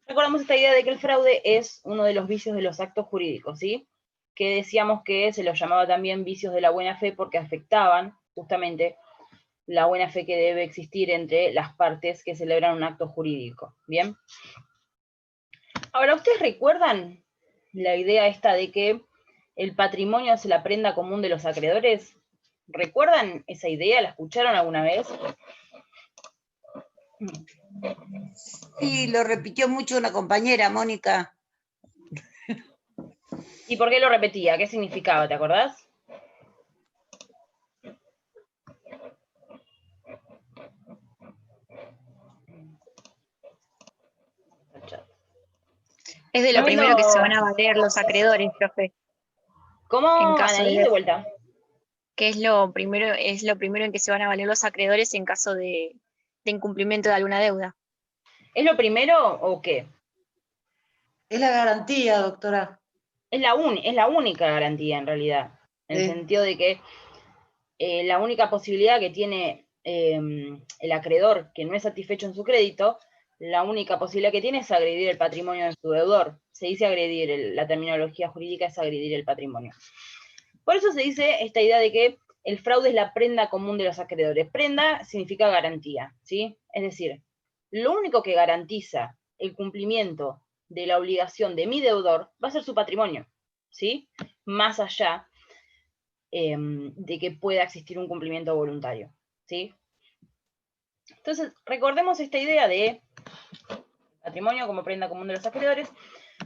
Recordamos esta idea de que el fraude es uno de los vicios de los actos jurídicos, ¿sí? Que decíamos que se los llamaba también vicios de la buena fe porque afectaban justamente la buena fe que debe existir entre las partes que celebran un acto jurídico, ¿bien? Ahora, ¿ustedes recuerdan la idea esta de que el patrimonio es la prenda común de los acreedores? ¿Recuerdan esa idea? ¿La escucharon alguna vez? Sí, lo repitió mucho una compañera, Mónica. ¿Y por qué lo repetía? ¿Qué significaba? ¿Te acordás? Es de lo primero que se van a valer los acreedores, profe. ¿Cómo, En caso Anaí, de vuelta? Que es lo primero en que se van a valer los acreedores en caso de incumplimiento de alguna deuda. ¿Es lo primero o qué? Es la garantía, doctora. Es la única garantía, en realidad. En el sentido de que la única posibilidad que tiene el acreedor que no es satisfecho en su crédito, la única posibilidad que tiene es agredir el patrimonio de su deudor. Se dice agredir, la terminología jurídica es agredir el patrimonio. Por eso se dice esta idea de que el fraude es la prenda común de los acreedores. Prenda significa garantía, ¿sí? Es decir, lo único que garantiza el cumplimiento de la obligación de mi deudor va a ser su patrimonio, ¿sí? Más allá de que pueda existir un cumplimiento voluntario, ¿sí? Entonces, recordemos esta idea de patrimonio como prenda común de los acreedores,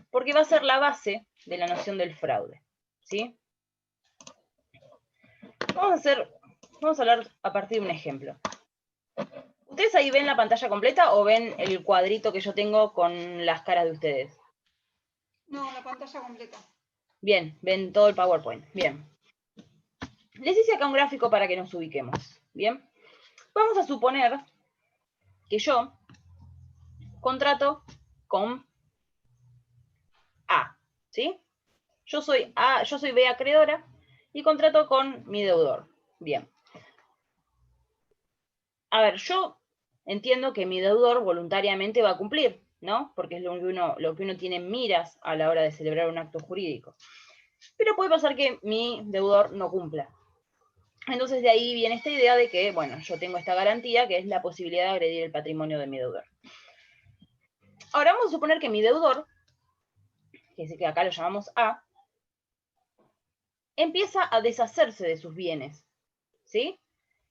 porque va a ser la base de la noción del fraude, ¿sí? Vamos a hablar a partir de un ejemplo. ¿Ustedes ahí ven la pantalla completa o ven el cuadrito que yo tengo con las caras de ustedes? No, la pantalla completa. Bien, ven todo el PowerPoint. Bien. Les hice acá un gráfico para que nos ubiquemos. Bien. Vamos a suponer que yo contrato con A, ¿sí? Yo soy B acreedora y contrato con mi deudor. Bien. A ver, yo entiendo que mi deudor voluntariamente va a cumplir, ¿no? Porque es lo que uno tiene en miras a la hora de celebrar un acto jurídico. Pero puede pasar que mi deudor no cumpla. Entonces de ahí viene esta idea de que, bueno, yo tengo esta garantía que es la posibilidad de agredir el patrimonio de mi deudor. Ahora vamos a suponer que mi deudor, que acá lo llamamos A, empieza a deshacerse de sus bienes, ¿sí?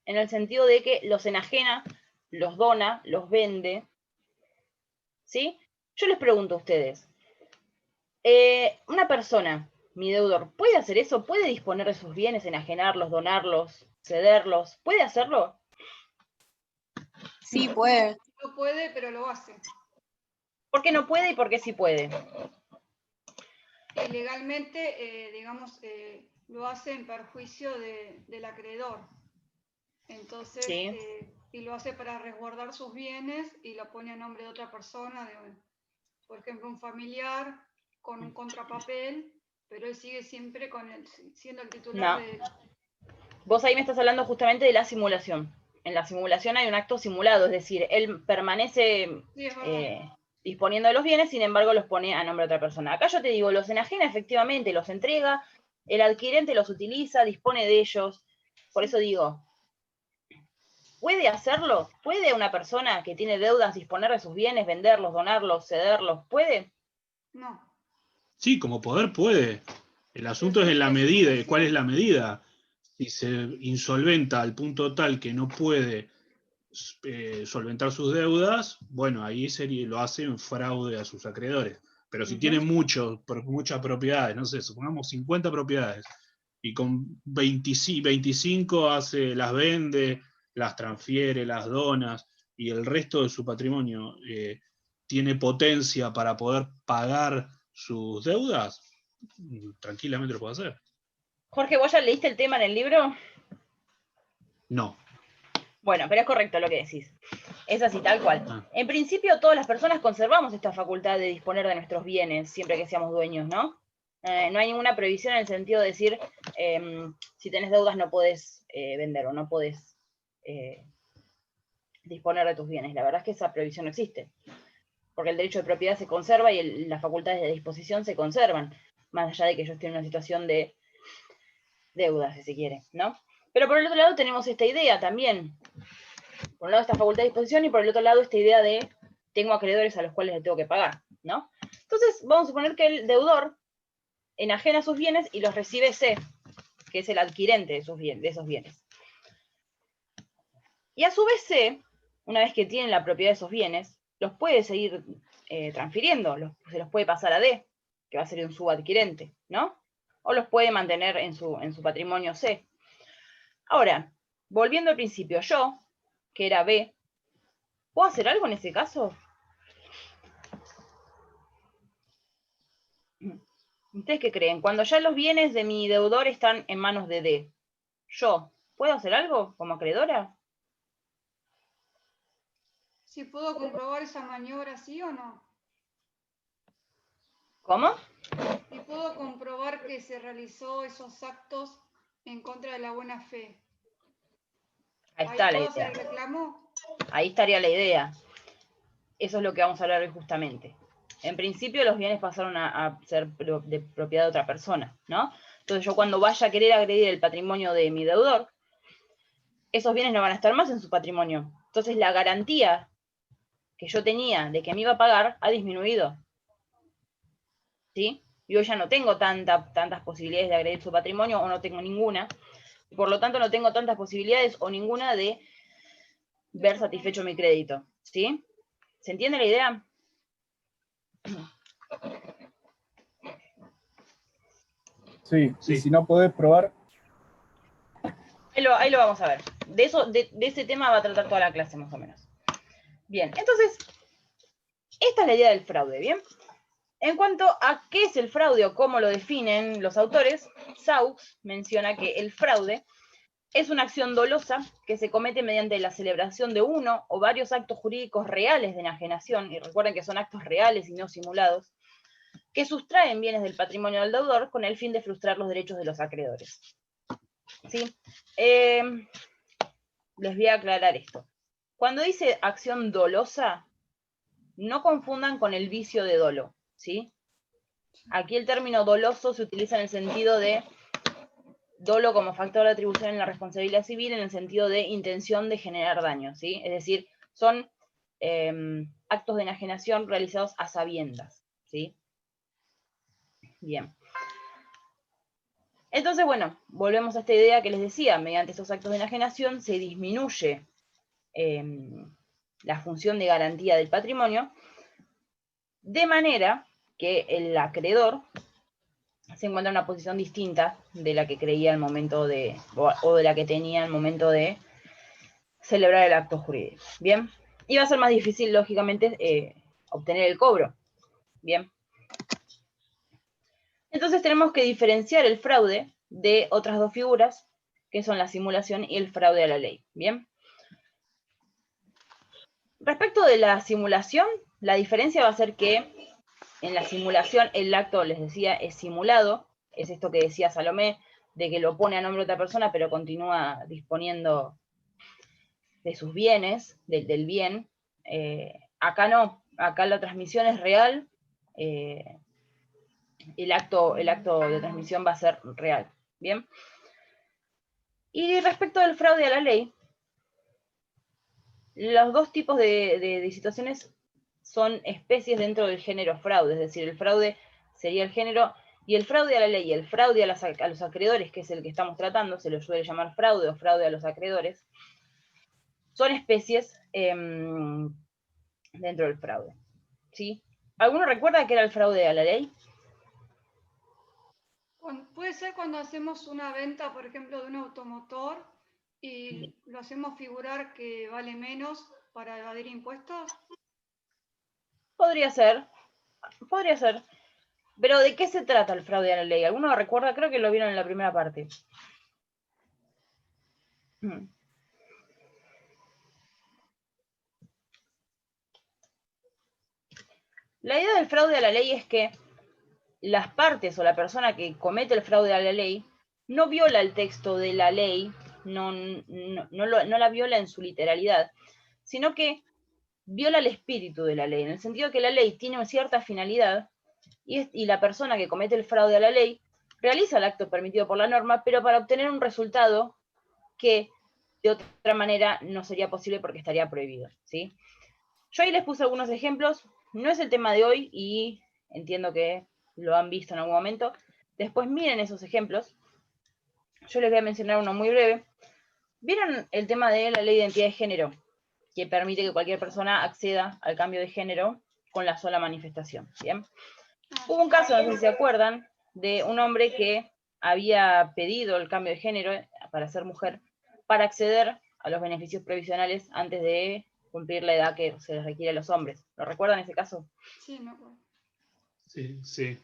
En el sentido de que los enajena, los dona, los vende, ¿sí? Yo les pregunto a ustedes, una persona, mi deudor, ¿puede hacer eso? ¿Puede disponer de sus bienes, enajenarlos, donarlos, cederlos? ¿Puede hacerlo? Sí, puede. No puede, pero lo hace. ¿Por qué no puede y por qué sí puede? Legalmente, digamos, lo hace en perjuicio del acreedor. Entonces, Sí. y lo hace para resguardar sus bienes y lo pone a nombre de otra persona, por ejemplo, un familiar con un contrapapel, pero él sigue siempre siendo el titular de... Vos ahí me estás hablando justamente de la simulación. En la simulación hay un acto simulado, es decir, él permanece disponiendo de los bienes, sin embargo los pone a nombre de otra persona. Acá yo te digo, los enajena efectivamente, los entrega, el adquirente los utiliza, dispone de ellos. Por eso digo, ¿puede hacerlo? ¿Puede una persona que tiene deudas disponer de sus bienes, venderlos, donarlos, cederlos? ¿Puede? No. Sí, como poder puede. El asunto es en la medida. ¿Cuál es la medida? Si se insolventa al punto tal que no puede solventar sus deudas, bueno, ahí lo hace en fraude a sus acreedores. Pero si tiene muchas propiedades, no sé, supongamos 50 propiedades, y con 25 las vende, las transfiere, las donas, y el resto de su patrimonio tiene potencia para poder pagar sus deudas, tranquilamente lo puede hacer. Jorge, ¿vos ya leíste el tema en el libro? No. Bueno, pero es correcto lo que decís. Es así, tal cual. En principio, todas las personas conservamos esta facultad de disponer de nuestros bienes, siempre que seamos dueños, ¿no? No hay ninguna prohibición en el sentido de decir, si tenés deudas no podés vender o no podés disponer de tus bienes. La verdad es que esa prohibición no existe. porque el derecho de propiedad se conserva y las facultades de disposición se conservan, más allá de que yo esté en una situación de deuda, si se quiere, ¿no? Pero por el otro lado tenemos esta idea también. Por un lado esta facultad de disposición y por el otro lado esta idea de tengo acreedores a los cuales le tengo que pagar, ¿no? Entonces vamos a suponer que el deudor enajena sus bienes y los recibe C, que es el adquirente de esos bienes. Y a su vez C, una vez que tiene la propiedad de esos bienes, los puede seguir transfiriendo, se los puede pasar a D, que va a ser un subadquirente, ¿no? O los puede mantener en su patrimonio C. Ahora, volviendo al principio, yo, que era B, ¿puedo hacer algo en ese caso? ¿Ustedes qué creen? Cuando ya los bienes de mi deudor están en manos de D, ¿yo puedo hacer algo como acreedora? Si puedo comprobar esa maniobra, ¿sí o no? ¿Cómo? Y puedo comprobar que se realizó esos actos en contra de la buena fe. Ahí está la ¿Puedo hacer idea. el reclamo? Ahí estaría la idea. Eso es lo que vamos a hablar hoy justamente. En principio los bienes pasaron a ser de propiedad de otra persona, ¿no? Entonces yo cuando vaya a querer agredir el patrimonio de mi deudor, esos bienes no van a estar más en su patrimonio. Entonces la garantía que yo tenía de que me iba a pagar ha disminuido. ¿Sí? Yo ya no tengo tantas posibilidades de agredir su patrimonio, o no tengo ninguna, y por lo tanto no tengo tantas posibilidades o ninguna de ver satisfecho mi crédito. ¿Sí? ¿Se entiende la idea? Sí, Sí. y si no podés probar, Ahí lo vamos a ver. De ese tema va a tratar toda la clase, más o menos. Bien, entonces, esta es la idea del fraude, ¿bien? En cuanto a qué es el fraude o cómo lo definen los autores, Saux menciona que el fraude es una acción dolosa que se comete mediante la celebración de uno o varios actos jurídicos reales de enajenación, y recuerden que son actos reales y no simulados, que sustraen bienes del patrimonio del deudor con el fin de frustrar los derechos de los acreedores. ¿Sí? Les voy a aclarar esto. Cuando dice acción dolosa, no confundan con el vicio de dolo, ¿sí? Aquí el término doloso se utiliza en el sentido de dolo como factor de atribución en la responsabilidad civil, en el sentido de intención de generar daño, ¿sí? Es decir, son actos de enajenación realizados a sabiendas, ¿sí? Bien. Entonces, bueno, volvemos a esta idea que les decía, mediante estos actos de enajenación se disminuye la función de garantía del patrimonio, de manera que el acreedor se encuentra en una posición distinta de la que creía al momento de, o de la que tenía al momento de celebrar el acto jurídico. Bien, y va a ser más difícil, lógicamente, obtener el cobro. Bien. Entonces tenemos que diferenciar el fraude de otras dos figuras, que son la simulación y el fraude a la ley. Bien. Respecto de la simulación, la diferencia va a ser que en la simulación el acto, les decía, es simulado, es esto que decía Salomé, de que lo pone a nombre de otra persona, pero continúa disponiendo de sus bienes, del bien. Acá no, acá la transmisión es real, el acto de transmisión va a ser real. Bien. Y respecto del fraude a la ley, los dos tipos de situaciones son especies dentro del género fraude, es decir, el fraude sería el género, y el fraude a la ley y el fraude a los acreedores, que es el que estamos tratando, se lo suele llamar fraude o fraude a los acreedores, son especies dentro del fraude. ¿Sí? ¿Alguno recuerda qué era el fraude a la ley? Puede ser cuando hacemos una venta, por ejemplo, de un automotor y lo hacemos figurar que vale menos para evadir impuestos. Podría ser. Pero ¿de qué se trata el fraude a la ley? ¿Alguno lo recuerda? Creo que lo vieron en la primera parte. La idea del fraude a la ley es que las partes o la persona que comete el fraude a la ley no viola el texto de la ley, no la viola en su literalidad, sino que viola el espíritu de la ley, en el sentido que la ley tiene una cierta finalidad y la persona que comete el fraude a la ley realiza el acto permitido por la norma, pero para obtener un resultado que de otra manera no sería posible porque estaría prohibido, ¿sí? Yo ahí les puse algunos ejemplos, no es el tema de hoy y entiendo que lo han visto en algún momento. Después miren esos ejemplos. Yo les voy a mencionar uno muy breve. ¿Vieron el tema de la ley de identidad de género? Que permite que cualquier persona acceda al cambio de género con la sola manifestación, ¿bien? Hubo un caso, no sé si se acuerdan, de un hombre que había pedido el cambio de género para ser mujer, para acceder a los beneficios previsionales antes de cumplir la edad que se les requiere a los hombres. ¿Lo recuerdan ese caso? Sí, me acuerdo. Sí, sí.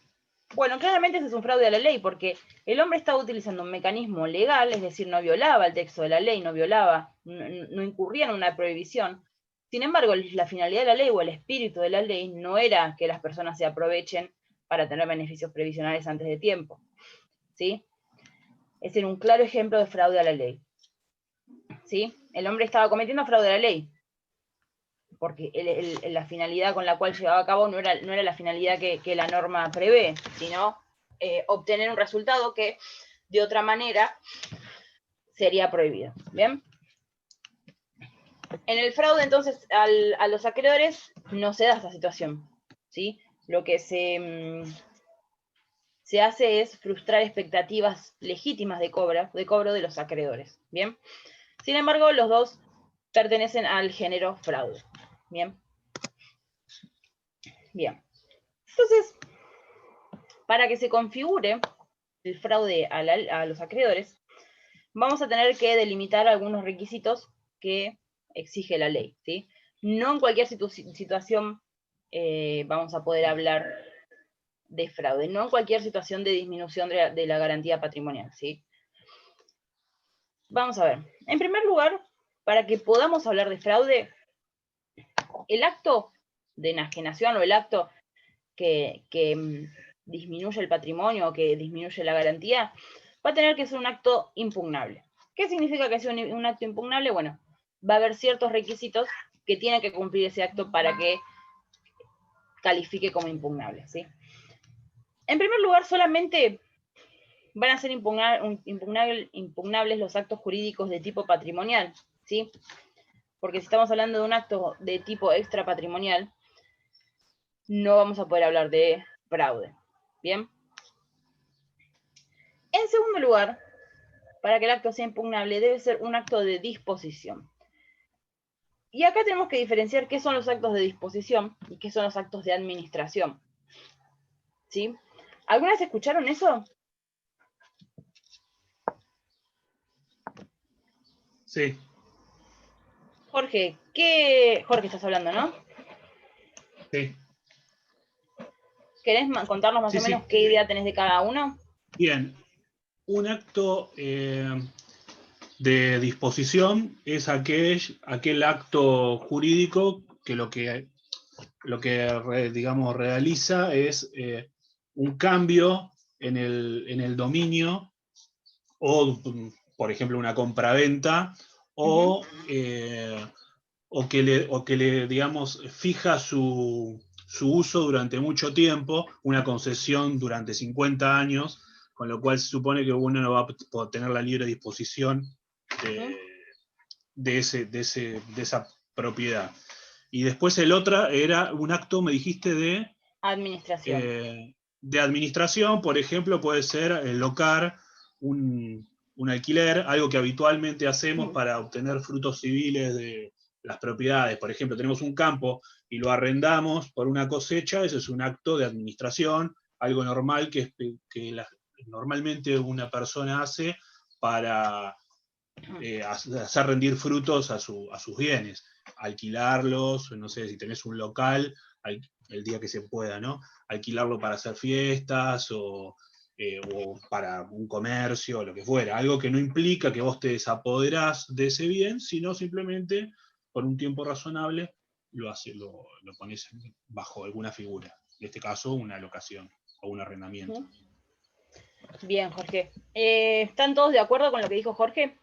Bueno, claramente ese es un fraude a la ley, porque el hombre estaba utilizando un mecanismo legal, es decir, no violaba el texto de la ley, no incurría en una prohibición. Sin embargo, la finalidad de la ley o el espíritu de la ley no era que las personas se aprovechen para tener beneficios previsionales antes de tiempo, ¿sí? Ese era un claro ejemplo de fraude a la ley, ¿sí? El hombre estaba cometiendo fraude a la ley, porque la finalidad con la cual llevaba a cabo no era la finalidad que la norma prevé, sino obtener un resultado que de otra manera sería prohibido. ¿Bien? En el fraude, entonces, a los acreedores no se da esta situación, ¿sí? Lo que se hace es frustrar expectativas legítimas de cobro de los acreedores. ¿Bien? Sin embargo, los dos pertenecen al género fraude. ¿Bien? Bien. Entonces, para que se configure el fraude a los acreedores, vamos a tener que delimitar algunos requisitos que exige la ley, ¿sí? No en cualquier situación vamos a poder hablar de fraude, no en cualquier situación de disminución de la garantía patrimonial, ¿sí? Vamos a ver. En primer lugar, para que podamos hablar de fraude, el acto de enajenación o el acto que disminuye el patrimonio o que disminuye la garantía, va a tener que ser un acto impugnable. ¿Qué significa que sea un acto impugnable? Bueno, va a haber ciertos requisitos que tiene que cumplir ese acto para que califique como impugnable, ¿sí? En primer lugar, solamente van a ser impugnables los actos jurídicos de tipo patrimonial, ¿sí? Porque si estamos hablando de un acto de tipo extrapatrimonial, no vamos a poder hablar de fraude, ¿bien? En segundo lugar, para que el acto sea impugnable, debe ser un acto de disposición. Y acá tenemos que diferenciar qué son los actos de disposición y qué son los actos de administración, ¿sí? ¿Alguna vez escucharon eso? Sí. Jorge, Jorge estás hablando, ¿no? Sí. ¿Querés contarnos más o menos qué idea tenés de cada uno? Bien. Un acto de disposición es aquel acto jurídico que lo que digamos, realiza es un cambio en el dominio o, por ejemplo, una compraventa o que le, digamos, fija su uso durante mucho tiempo, una concesión durante 50 años, con lo cual se supone que uno no va a tener la libre disposición de esa propiedad. Y después el otro era un acto, me dijiste, de administración. De administración, por ejemplo, puede ser locar un alquiler, algo que habitualmente hacemos para obtener frutos civiles de las propiedades. Por ejemplo, tenemos un campo y lo arrendamos por una cosecha, eso es un acto de administración, algo normal que normalmente una persona hace para hacer rendir frutos a sus bienes, alquilarlos, no sé, si tenés un local, el día que se pueda, ¿no? Alquilarlo para hacer fiestas o para un comercio, o lo que fuera, algo que no implica que vos te desapoderás de ese bien, sino simplemente por un tiempo razonable lo pones bajo alguna figura, en este caso una locación o un arrendamiento. Bien, Jorge. ¿Están todos de acuerdo con lo que dijo Jorge?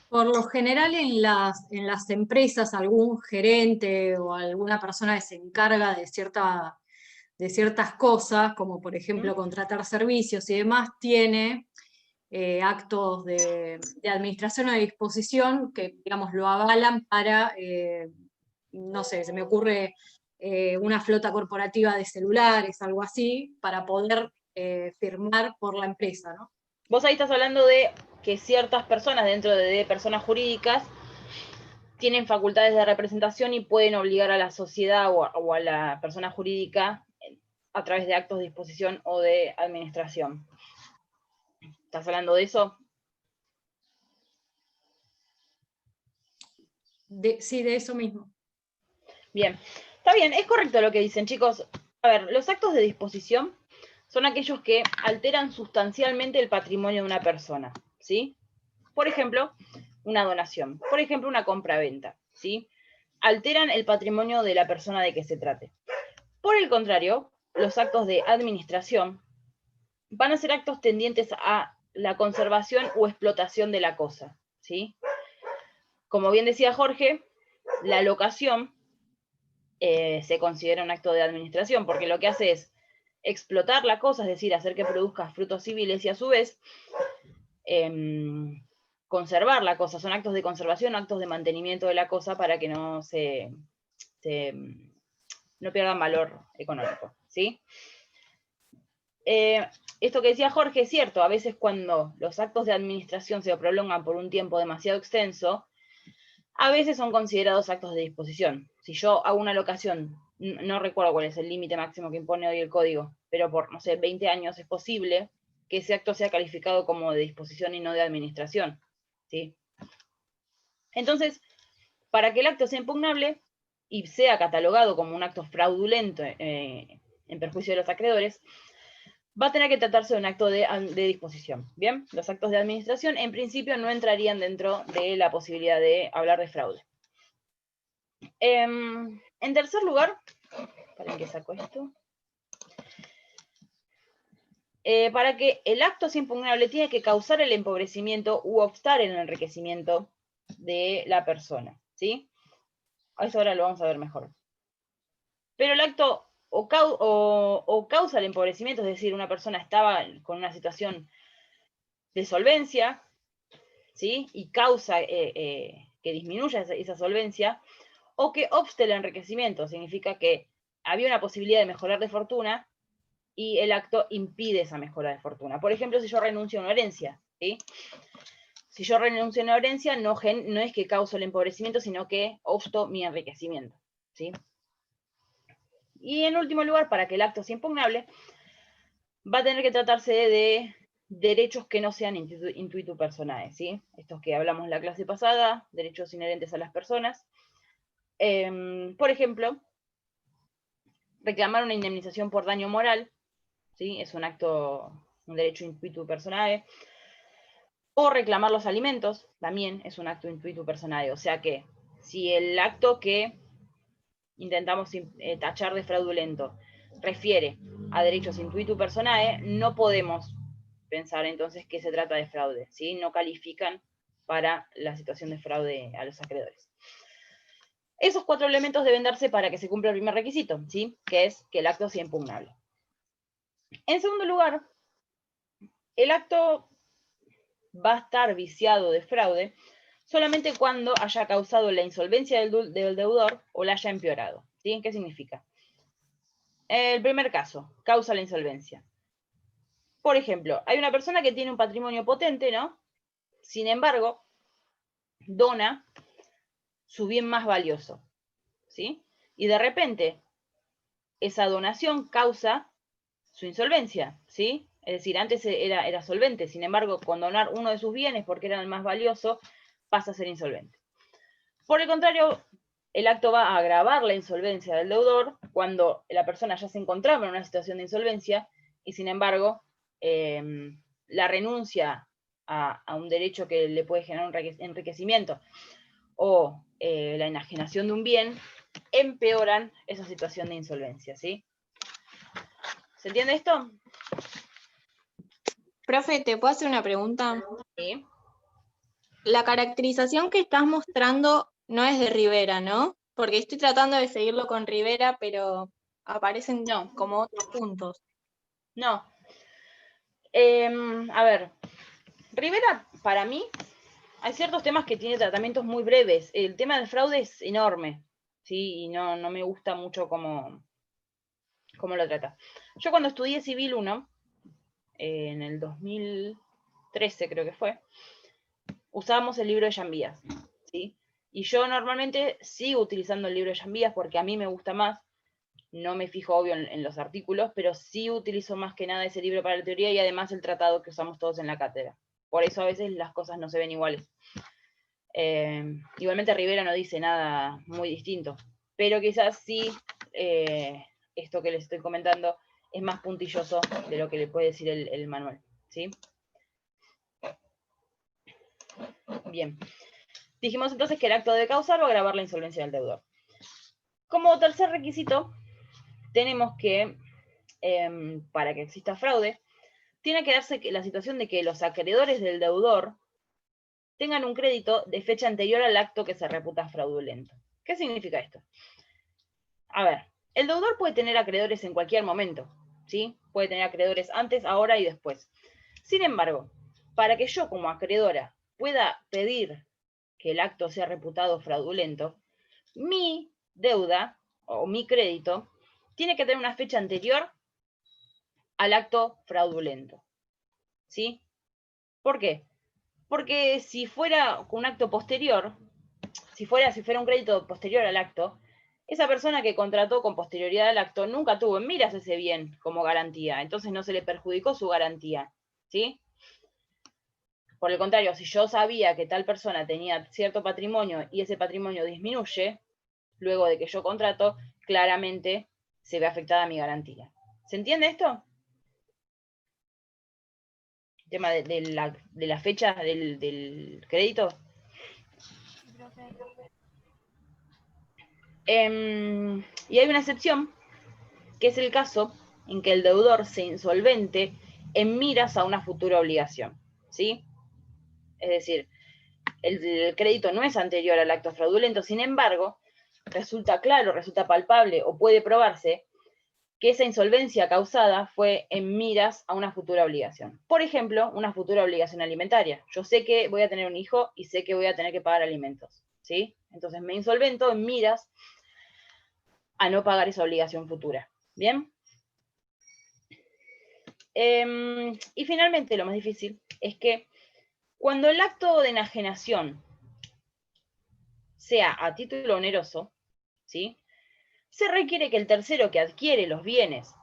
Por lo general en las empresas algún gerente o alguna persona que se encarga de ciertas cosas, como por ejemplo contratar servicios y demás, tiene actos de administración o de disposición que, digamos, lo avalan para, no sé, se me ocurre una flota corporativa de celulares, algo así, para poder firmar por la empresa, ¿no? Vos ahí estás hablando de que ciertas personas dentro de personas jurídicas tienen facultades de representación y pueden obligar a la sociedad o a la persona jurídica a través de actos de disposición o de administración. ¿Estás hablando de eso? Sí, de eso mismo. Bien, está bien, es correcto lo que dicen, chicos. A ver, los actos de disposición son aquellos que alteran sustancialmente el patrimonio de una persona, ¿sí? Por ejemplo, una donación, por ejemplo, una compra-venta, ¿sí? Alteran el patrimonio de la persona de que se trate. Por el contrario, los actos de administración van a ser actos tendientes a la conservación o explotación de la cosa, ¿sí? Como bien decía Jorge, la locación se considera un acto de administración, porque lo que hace es explotar la cosa, es decir, hacer que produzca frutos civiles y a su vez conservar la cosa. Son actos de conservación, actos de mantenimiento de la cosa para que no no pierdan valor económico, ¿sí? Esto que decía Jorge es cierto, a veces cuando los actos de administración se prolongan por un tiempo demasiado extenso, a veces son considerados actos de disposición. Si yo hago una locación, no recuerdo cuál es el límite máximo que impone hoy el código, pero por, no sé, 20 años es posible que ese acto sea calificado como de disposición y no de administración, ¿sí? Entonces, para que el acto sea impugnable y sea catalogado como un acto fraudulento en perjuicio de los acreedores, va a tener que tratarse de un acto de disposición. Bien, los actos de administración en principio no entrarían dentro de la posibilidad de hablar de fraude. En tercer lugar, ¿para qué saco esto? Para que el acto sea impugnable tiene que causar el empobrecimiento u obstar en el enriquecimiento de la persona, ¿sí? A eso ahora lo vamos a ver mejor. Pero el acto o causa el empobrecimiento, es decir, una persona estaba con una situación de solvencia, ¿sí? Y causa que disminuya esa solvencia, o que obste el enriquecimiento, significa que había una posibilidad de mejorar de fortuna y el acto impide esa mejora de fortuna. Por ejemplo, si yo renuncio a una herencia, ¿sí? Si yo renuncio a una herencia, no es que causo el empobrecimiento, sino que obsto mi enriquecimiento, ¿sí? Y en último lugar, para que el acto sea impugnable, va a tener que tratarse de derechos que no sean intuitu personae, ¿sí? Estos que hablamos en la clase pasada, derechos inherentes a las personas. Por ejemplo, reclamar una indemnización por daño moral, ¿sí? Es un derecho intuitu personae. O reclamar los alimentos, también es un acto intuitu personae. O sea que, si el acto que intentamos tachar de fraudulento refiere a derechos intuitu personae, no podemos pensar entonces que se trata de fraude, ¿sí? No califican para la situación de fraude a los acreedores. Esos 4 elementos deben darse para que se cumpla el primer requisito, ¿sí? Que es que el acto sea impugnable. En segundo lugar, el acto va a estar viciado de fraude solamente cuando haya causado la insolvencia del deudor o la haya empeorado, ¿sí? ¿Qué significa? El primer caso, causa la insolvencia. Por ejemplo, hay una persona que tiene un patrimonio potente, ¿no? Sin embargo, dona su bien más valioso, ¿sí? Y de repente, esa donación causa su insolvencia, ¿sí? Es decir, antes era solvente, sin embargo, con donar uno de sus bienes, porque era el más valioso, pasa a ser insolvente. Por el contrario, el acto va a agravar la insolvencia del deudor cuando la persona ya se encontraba en una situación de insolvencia y, sin embargo, la renuncia a un derecho que le puede generar un enriquecimiento o la enajenación de un bien, empeoran esa situación de insolvencia, ¿sí? ¿Se entiende esto? Profe, ¿te puedo hacer una pregunta? Sí. la caracterización que estás mostrando no es de Rivera, ¿no? Porque estoy tratando de seguirlo con Rivera, pero aparecen No. como otros puntos. No. A ver, Rivera, para mí, hay ciertos temas que tiene tratamientos muy breves. El tema del fraude es enorme, ¿sí? Y no me gusta mucho cómo lo trata. Yo cuando estudié Civil 1, en el 2013 creo que fue, usábamos el libro de Jean Vías, ¿sí? Y yo normalmente sigo utilizando el libro de Jean Vías porque a mí me gusta más. No me fijo, obvio, en los artículos, pero sí utilizo más que nada ese libro para la teoría y además el tratado que usamos todos en la cátedra. Por eso a veces las cosas no se ven iguales. Igualmente Rivera no dice nada muy distinto, pero quizás sí esto que les estoy comentando es más puntilloso de lo que le puede decir el manual, ¿sí? Bien. Dijimos entonces que el acto debe causar o agravar la insolvencia del deudor. Como tercer requisito, tenemos que, para que exista fraude, tiene que darse la situación de que los acreedores del deudor tengan un crédito de fecha anterior al acto que se reputa fraudulento. ¿Qué significa esto? A ver, el deudor puede tener acreedores en cualquier momento, ¿sí? Puede tener acreedores antes, ahora y después. Sin embargo, para que yo como acreedora pueda pedir que el acto sea reputado fraudulento, mi deuda o mi crédito tiene que tener una fecha anterior al acto fraudulento, ¿sí? ¿Por qué? Porque si fuera un acto posterior, si fuera un crédito posterior al acto, esa persona que contrató con posterioridad al acto nunca tuvo en miras ese bien como garantía, entonces no se le perjudicó su garantía, ¿sí? Por el contrario, si yo sabía que tal persona tenía cierto patrimonio y ese patrimonio disminuye, luego de que yo contrato, claramente se ve afectada mi garantía. ¿Se entiende esto? El tema de la fecha del crédito. Y hay una excepción, que es el caso en que el deudor se insolvente en miras a una futura obligación, ¿sí? Es decir, el crédito no es anterior al acto fraudulento, sin embargo, resulta claro, resulta palpable o puede probarse que esa insolvencia causada fue en miras a una futura obligación. Por ejemplo, una futura obligación alimentaria. Yo sé que voy a tener un hijo y sé que voy a tener que pagar alimentos, ¿sí? Entonces me insolvento en miras a no pagar esa obligación futura. ¿Bien? Y finalmente, lo más difícil es que cuando el acto de enajenación sea a título oneroso, ¿sí? Se requiere que el tercero que adquiere los bienes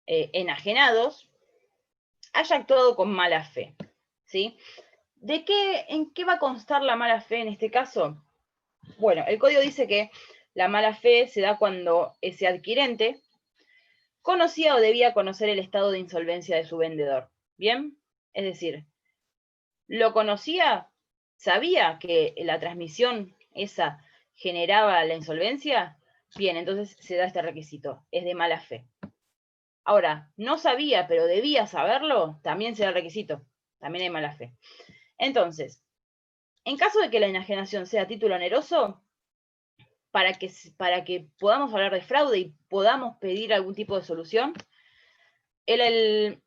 enajenados haya actuado con mala fe, ¿sí? ¿En qué va a constar la mala fe en este caso? Bueno, el código dice que la mala fe se da cuando ese adquirente conocía o debía conocer el estado de insolvencia de su vendedor, ¿bien? Es decir, lo conocía, sabía que la transmisión esa generaba la insolvencia, bien, entonces se da este requisito, es de mala fe. Ahora, no sabía, pero debía saberlo, también se da el requisito, también hay mala fe. Entonces, en caso de que la enajenación sea a título oneroso, para que podamos hablar de fraude y podamos pedir algún tipo de solución, el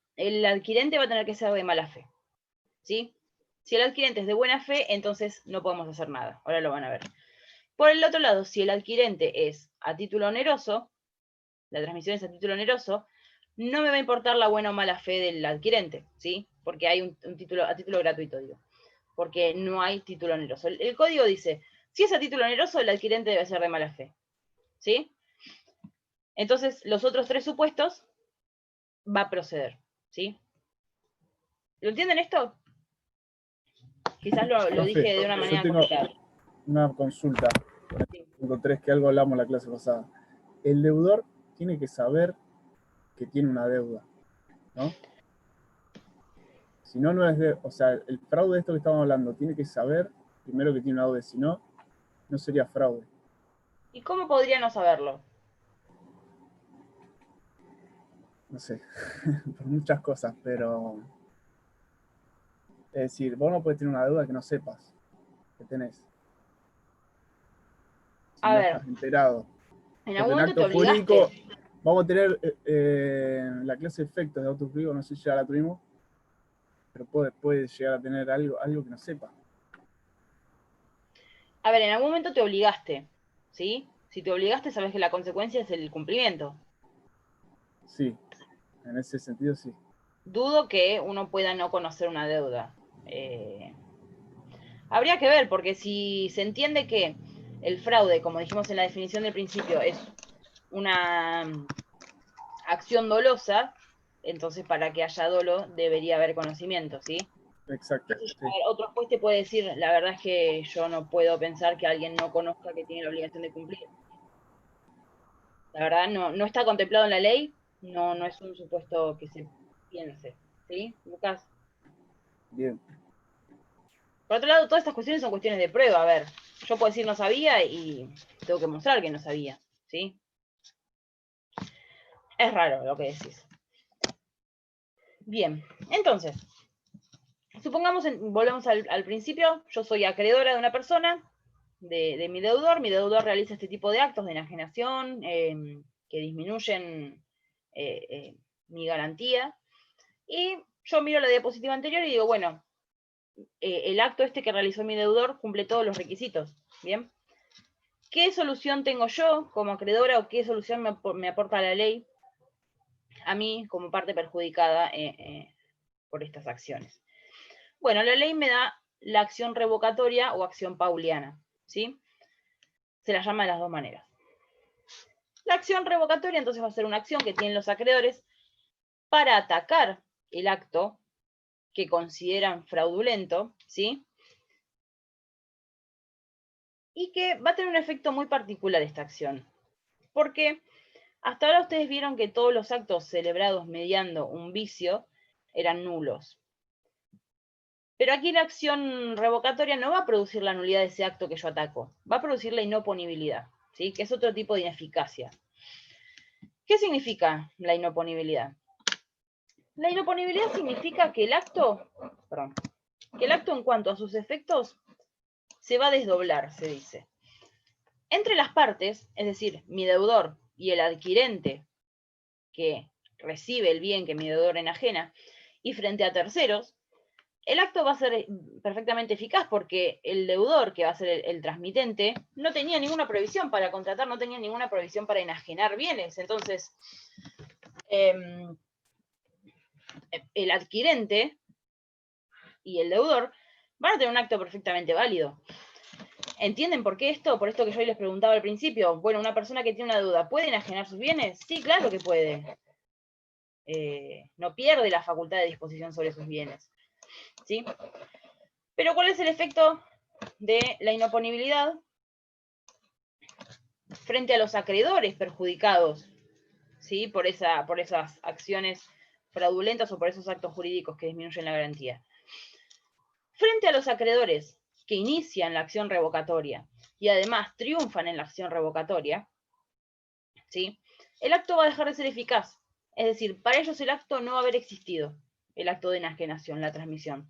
adquirente va a tener que ser de mala fe, ¿sí? Si el adquirente es de buena fe, entonces no podemos hacer nada. Ahora lo van a ver. Por el otro lado, si el adquirente es a título oneroso, la transmisión es a título oneroso, no me va a importar la buena o mala fe del adquirente, ¿sí? Porque hay un título a título gratuito, digo. Porque no hay título oneroso. El código dice, si es a título oneroso, el adquirente debe ser de mala fe, ¿sí? Entonces, los otros tres supuestos va a proceder, ¿sí? ¿Lo entienden esto? Quizás lo dije de una manera complicada. Una consulta. Punto 3, que algo hablamos en la clase pasada. El deudor tiene que saber que tiene una deuda, ¿no? Si no, no es o sea, el fraude de esto que estamos hablando, tiene que saber primero que tiene una deuda, si no, no sería fraude. ¿Y cómo podría no saberlo? No sé, por muchas cosas, pero Es decir, vos no podés tener una deuda que no sepas que tenés. Si A no ver. estás enterado. En Porque algún en momento te acto obligaste. jurídico vamos a tener la clase de efectos de auto jurídico, no sé si ya la tuvimos, pero puede llegar a tener algo que no sepa. A ver, en algún momento te obligaste, ¿sí? Si te obligaste, sabes que la consecuencia es el cumplimiento. Sí, en ese sentido sí. Dudo que uno pueda no conocer una deuda. Habría que ver, porque si se entiende que el fraude, como dijimos en la definición del principio, es una acción dolosa, entonces para que haya dolo debería haber conocimiento, ¿sí? Exacto. Sí. Sí. A ver, otro juez te puede decir, la verdad es que yo no puedo pensar que alguien no conozca que tiene la obligación de cumplir. La verdad no está contemplado en la ley, no es un supuesto que se piense, ¿sí, Lucas? Bien. Por otro lado, todas estas cuestiones son cuestiones de prueba. A ver, yo puedo decir no sabía y tengo que mostrar que no sabía, ¿sí? Es raro lo que decís. Bien, entonces, supongamos, volvemos al principio, yo soy acreedora de una persona, de mi deudor realiza este tipo de actos de enajenación que disminuyen mi garantía, y yo miro la diapositiva anterior y digo, bueno, el acto este que realizó mi deudor cumple todos los requisitos, ¿bien? ¿Qué solución tengo yo como acreedora o qué solución me aporta la ley a mí como parte perjudicada por estas acciones? Bueno, la ley me da la acción revocatoria o acción pauliana, ¿sí? Se la llama de las dos maneras. La acción revocatoria entonces va a ser una acción que tienen los acreedores para atacar el acto que consideran fraudulento, ¿sí? Y que va a tener un efecto muy particular esta acción. Porque hasta ahora ustedes vieron que todos los actos celebrados mediando un vicio eran nulos. Pero aquí la acción revocatoria no va a producir la nulidad de ese acto que yo ataco, va a producir la inoponibilidad, ¿sí? Que es otro tipo de ineficacia. ¿Qué significa la inoponibilidad? La inoponibilidad significa que el acto en cuanto a sus efectos se va a desdoblar, se dice. Entre las partes, es decir, mi deudor y el adquirente que recibe el bien que mi deudor enajena, y frente a terceros, el acto va a ser perfectamente eficaz porque el deudor, que va a ser el transmitente, no tenía ninguna prohibición para contratar, no tenía ninguna prohibición para enajenar bienes. Entonces, el adquirente y el deudor van a tener un acto perfectamente válido. ¿Entienden por qué esto? Por esto que yo les preguntaba al principio. Bueno, una persona que tiene una deuda, ¿puede enajenar sus bienes? Sí, claro que puede. No pierde la facultad de disposición sobre sus bienes, ¿sí? Pero ¿cuál es el efecto de la inoponibilidad frente a los acreedores perjudicados, ¿sí? por esas acciones fraudulentas o por esos actos jurídicos que disminuyen la garantía? Frente a los acreedores que inician la acción revocatoria y además triunfan en la acción revocatoria, ¿sí? El acto va a dejar de ser eficaz. Es decir, para ellos el acto no va a haber existido, el acto de enajenación, la transmisión.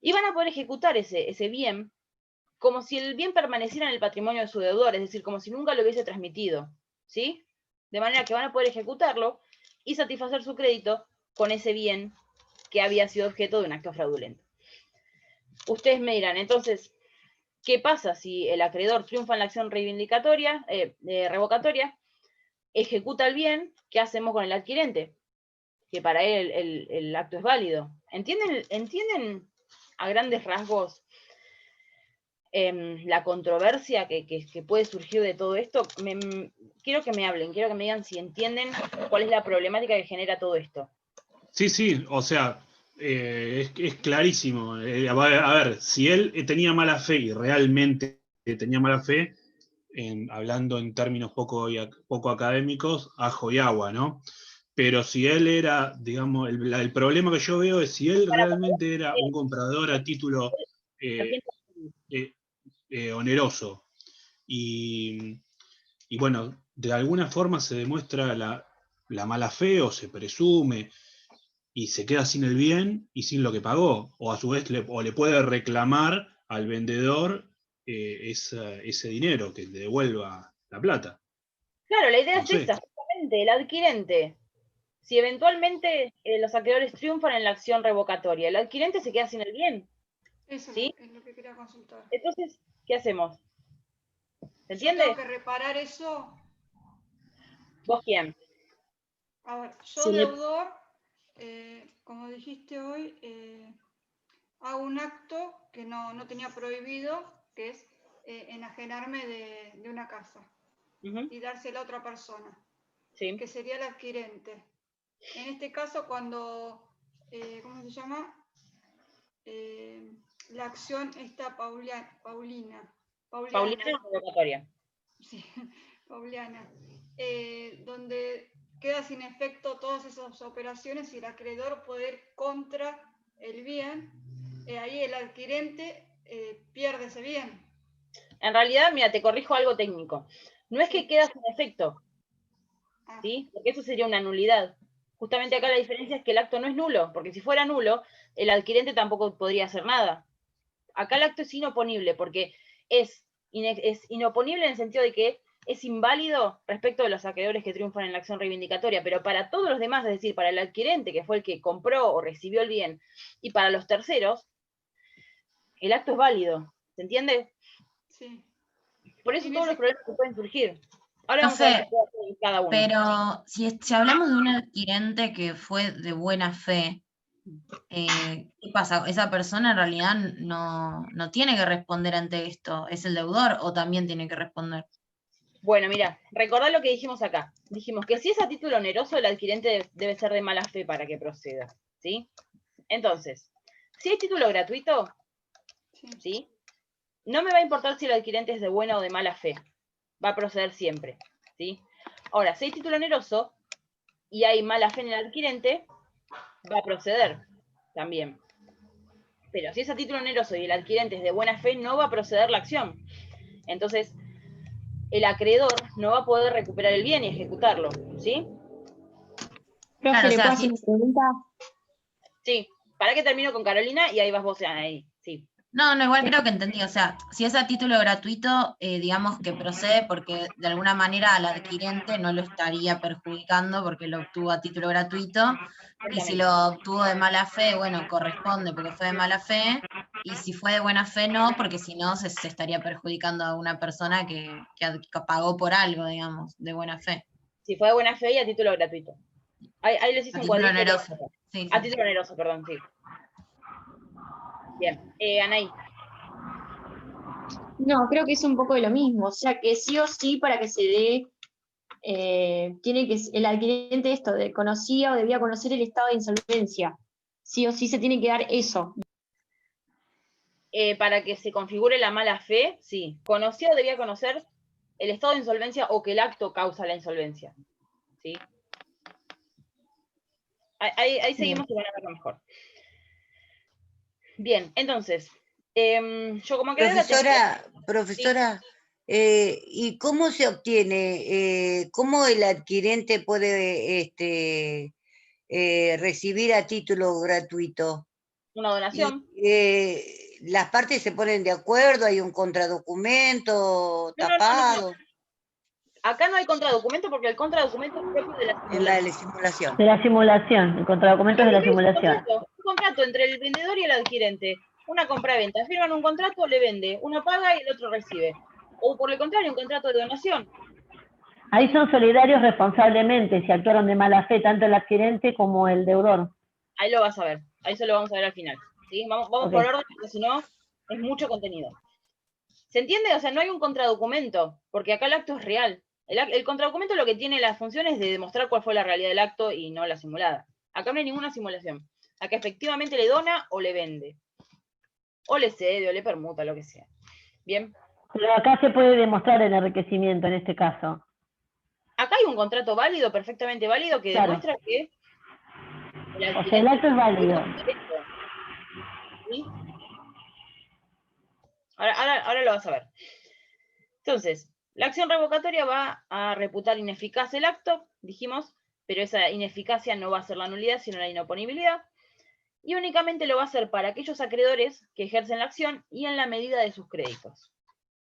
Y van a poder ejecutar ese bien como si el bien permaneciera en el patrimonio de su deudor, es decir, como si nunca lo hubiese transmitido, ¿sí? De manera que van a poder ejecutarlo y satisfacer su crédito con ese bien que había sido objeto de un acto fraudulento. Ustedes me dirán, entonces, ¿qué pasa si el acreedor triunfa en la acción revocatoria, ejecuta el bien? ¿Qué hacemos con el adquirente? Que para él el acto es válido. ¿Entienden a grandes rasgos la controversia que puede surgir de todo esto? Quiero que me hablen, quiero que me digan si entienden cuál es la problemática que genera todo esto. Sí, o sea, es clarísimo. A ver, si él tenía mala fe y realmente tenía mala fe, hablando en términos poco académicos, ajo y agua, ¿no? Pero si él era, digamos, el problema que yo veo es si él realmente era un comprador a título oneroso y bueno, de alguna forma se demuestra la mala fe o se presume, y se queda sin el bien y sin lo que pagó, o a su vez le puede reclamar al vendedor ese dinero, que le devuelva la plata. Claro, la idea No es sé. esta, justamente, el adquirente. Si eventualmente los acreedores triunfan en la acción revocatoria, el adquirente se queda sin el bien. Eso ¿Sí? es lo que quería consultar. Entonces, ¿qué hacemos? ¿Se Yo entiende? tengo que reparar eso. ¿Vos quién? A ver, yo Sí, deudor, como dijiste hoy, hago un acto que no tenía prohibido, que es enajenarme de una casa y dársela a otra persona, Sí. que sería el adquirente. En este caso, cuando, ¿cómo se llama? La acción está Paulina revocatoria. Sí, Pauliana, donde queda sin efecto todas esas operaciones y el acreedor puede ir contra el bien, ahí el adquirente pierde ese bien. En realidad, mira, te corrijo algo técnico. No es que queda sin efecto, ¿sí? Porque eso sería una nulidad. Justamente acá la diferencia es que el acto no es nulo, porque si fuera nulo, el adquirente tampoco podría hacer nada. Acá el acto es inoponible, porque es inoponible en el sentido de que es inválido respecto de los acreedores que triunfan en la acción reivindicatoria, pero para todos los demás, es decir, para el adquirente, que fue el que compró o recibió el bien, y para los terceros, el acto es válido. ¿Se entiende? Sí. Por eso todos los problemas que pueden surgir. Ahora vamos a Profe, ver qué puede hacer cada uno. pero si hablamos de un adquirente que fue de buena fe, ¿qué pasa? ¿Esa persona en realidad no tiene que responder ante esto? ¿Es el deudor o también tiene que responder? Bueno, mira, recordá lo que dijimos acá. Dijimos que si es a título oneroso, el adquirente debe ser de mala fe para que proceda, ¿sí? Entonces, si es título gratuito, ¿sí? No me va a importar si el adquirente es de buena o de mala fe. Va a proceder siempre, ¿sí? Ahora, si hay título oneroso y hay mala fe en el adquirente, va a proceder también. Pero si es a título oneroso y el adquirente es de buena fe, no va a proceder la acción. Entonces, el acreedor no va a poder recuperar el bien y ejecutarlo, ¿sí? Profe, ¿le puedo hacer una pregunta? Sí, para que termino con Carolina y ahí vas vos ahí, sí. No, igual creo que entendí. O sea, si es a título gratuito, digamos que procede porque de alguna manera al adquirente no lo estaría perjudicando porque lo obtuvo a título gratuito. Y si lo obtuvo de mala fe, bueno, corresponde porque fue de mala fe. Y si fue de buena fe, no, porque si no se estaría perjudicando a una persona que pagó por algo, digamos, de buena fe. Si fue de buena fe y a título gratuito. Ahí les hice un cuadrito. A título oneroso. Sí, a título oneroso, perdón, sí. Bien, Anaí. No, creo que es un poco de lo mismo. O sea, que sí o sí para que se dé, tiene que el adquirente esto, conocía o debía conocer el estado de insolvencia. Sí o sí se tiene que dar eso. Para que se configure la mala fe, sí. Conocía o debía conocer el estado de insolvencia o que el acto causa la insolvencia. ¿Sí? Ahí seguimos y van a verlo mejor. Bien, entonces, yo como acreedora... Profesora, ¿y cómo se obtiene? ¿Cómo el adquirente puede recibir a título gratuito? Una donación. ¿Las partes se ponen de acuerdo? ¿Hay un contradocumento tapado? No. Acá no hay contradocumento porque el contradocumento es propio de la simulación. En la simulación. De la simulación, el contradocumento es de la simulación. Un contrato entre el vendedor y el adquirente. Una compra-venta. Firman un contrato, le vende. Uno paga y el otro recibe. O por el contrario, un contrato de donación. Ahí son solidarios responsablemente, si actuaron de mala fe tanto el adquirente como el deudor. Ahí lo vas a ver. Ahí eso lo vamos a ver al final. ¿Sí? Vamos por orden, porque si no, es mucho contenido. ¿Se entiende? O sea, no hay un contradocumento, porque acá el acto es real. El contradocumento lo que tiene la función es de demostrar cuál fue la realidad del acto y no la simulada. Acá no hay ninguna simulación. Acá efectivamente le dona o le vende. O le cede o le permuta, lo que sea. ¿Bien? Pero acá se puede demostrar el enriquecimiento en este caso. Acá hay un contrato válido, perfectamente válido, que demuestra que... O sea, el acto es válido. ¿Sí? Ahora lo vas a ver. Entonces, la acción revocatoria va a reputar ineficaz el acto, dijimos, pero esa ineficacia no va a ser la nulidad, sino la inoponibilidad. Y únicamente lo va a hacer para aquellos acreedores que ejercen la acción y en la medida de sus créditos.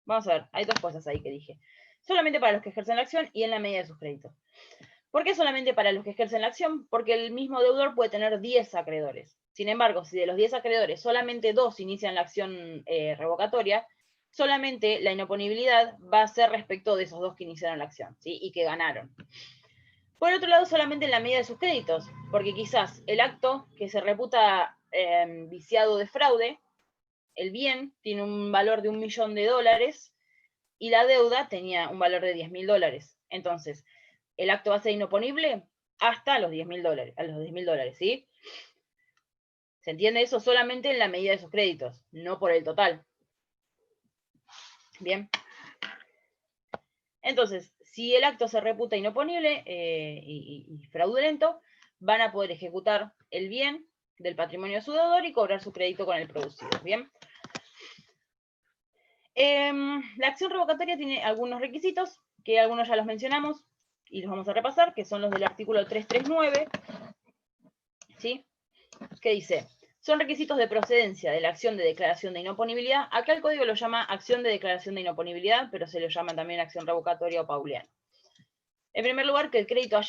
Vamos a ver, hay dos cosas ahí que dije. Solamente para los que ejercen la acción y en la medida de sus créditos. ¿Por qué solamente para los que ejercen la acción? Porque el mismo deudor puede tener 10 acreedores. Sin embargo, si de los 10 acreedores solamente 2 inician la acción revocatoria, solamente la inoponibilidad va a ser respecto de esos 2 que iniciaron la acción, ¿sí? Y que ganaron. Por otro lado, solamente en la medida de sus créditos, porque quizás el acto que se reputa viciado de fraude, el bien tiene un valor de $1.000.000 y la deuda tenía un valor de $10.000. Entonces, el acto va a ser inoponible hasta los $10.000, ¿sí? ¿Se entiende eso? Solamente en la medida de sus créditos, no por el total. Bien. Entonces, si el acto se reputa inoponible y fraudulento, van a poder ejecutar el bien del patrimonio de su deudor y cobrar su crédito con el producido. Bien. La acción revocatoria tiene algunos requisitos, que algunos ya los mencionamos y los vamos a repasar, que son los del artículo 339, ¿sí? Que dice: son requisitos de procedencia de la acción de declaración de inoponibilidad. Acá el código lo llama acción de declaración de inoponibilidad, pero se lo llama también acción revocatoria o pauliana. En primer lugar, que el crédito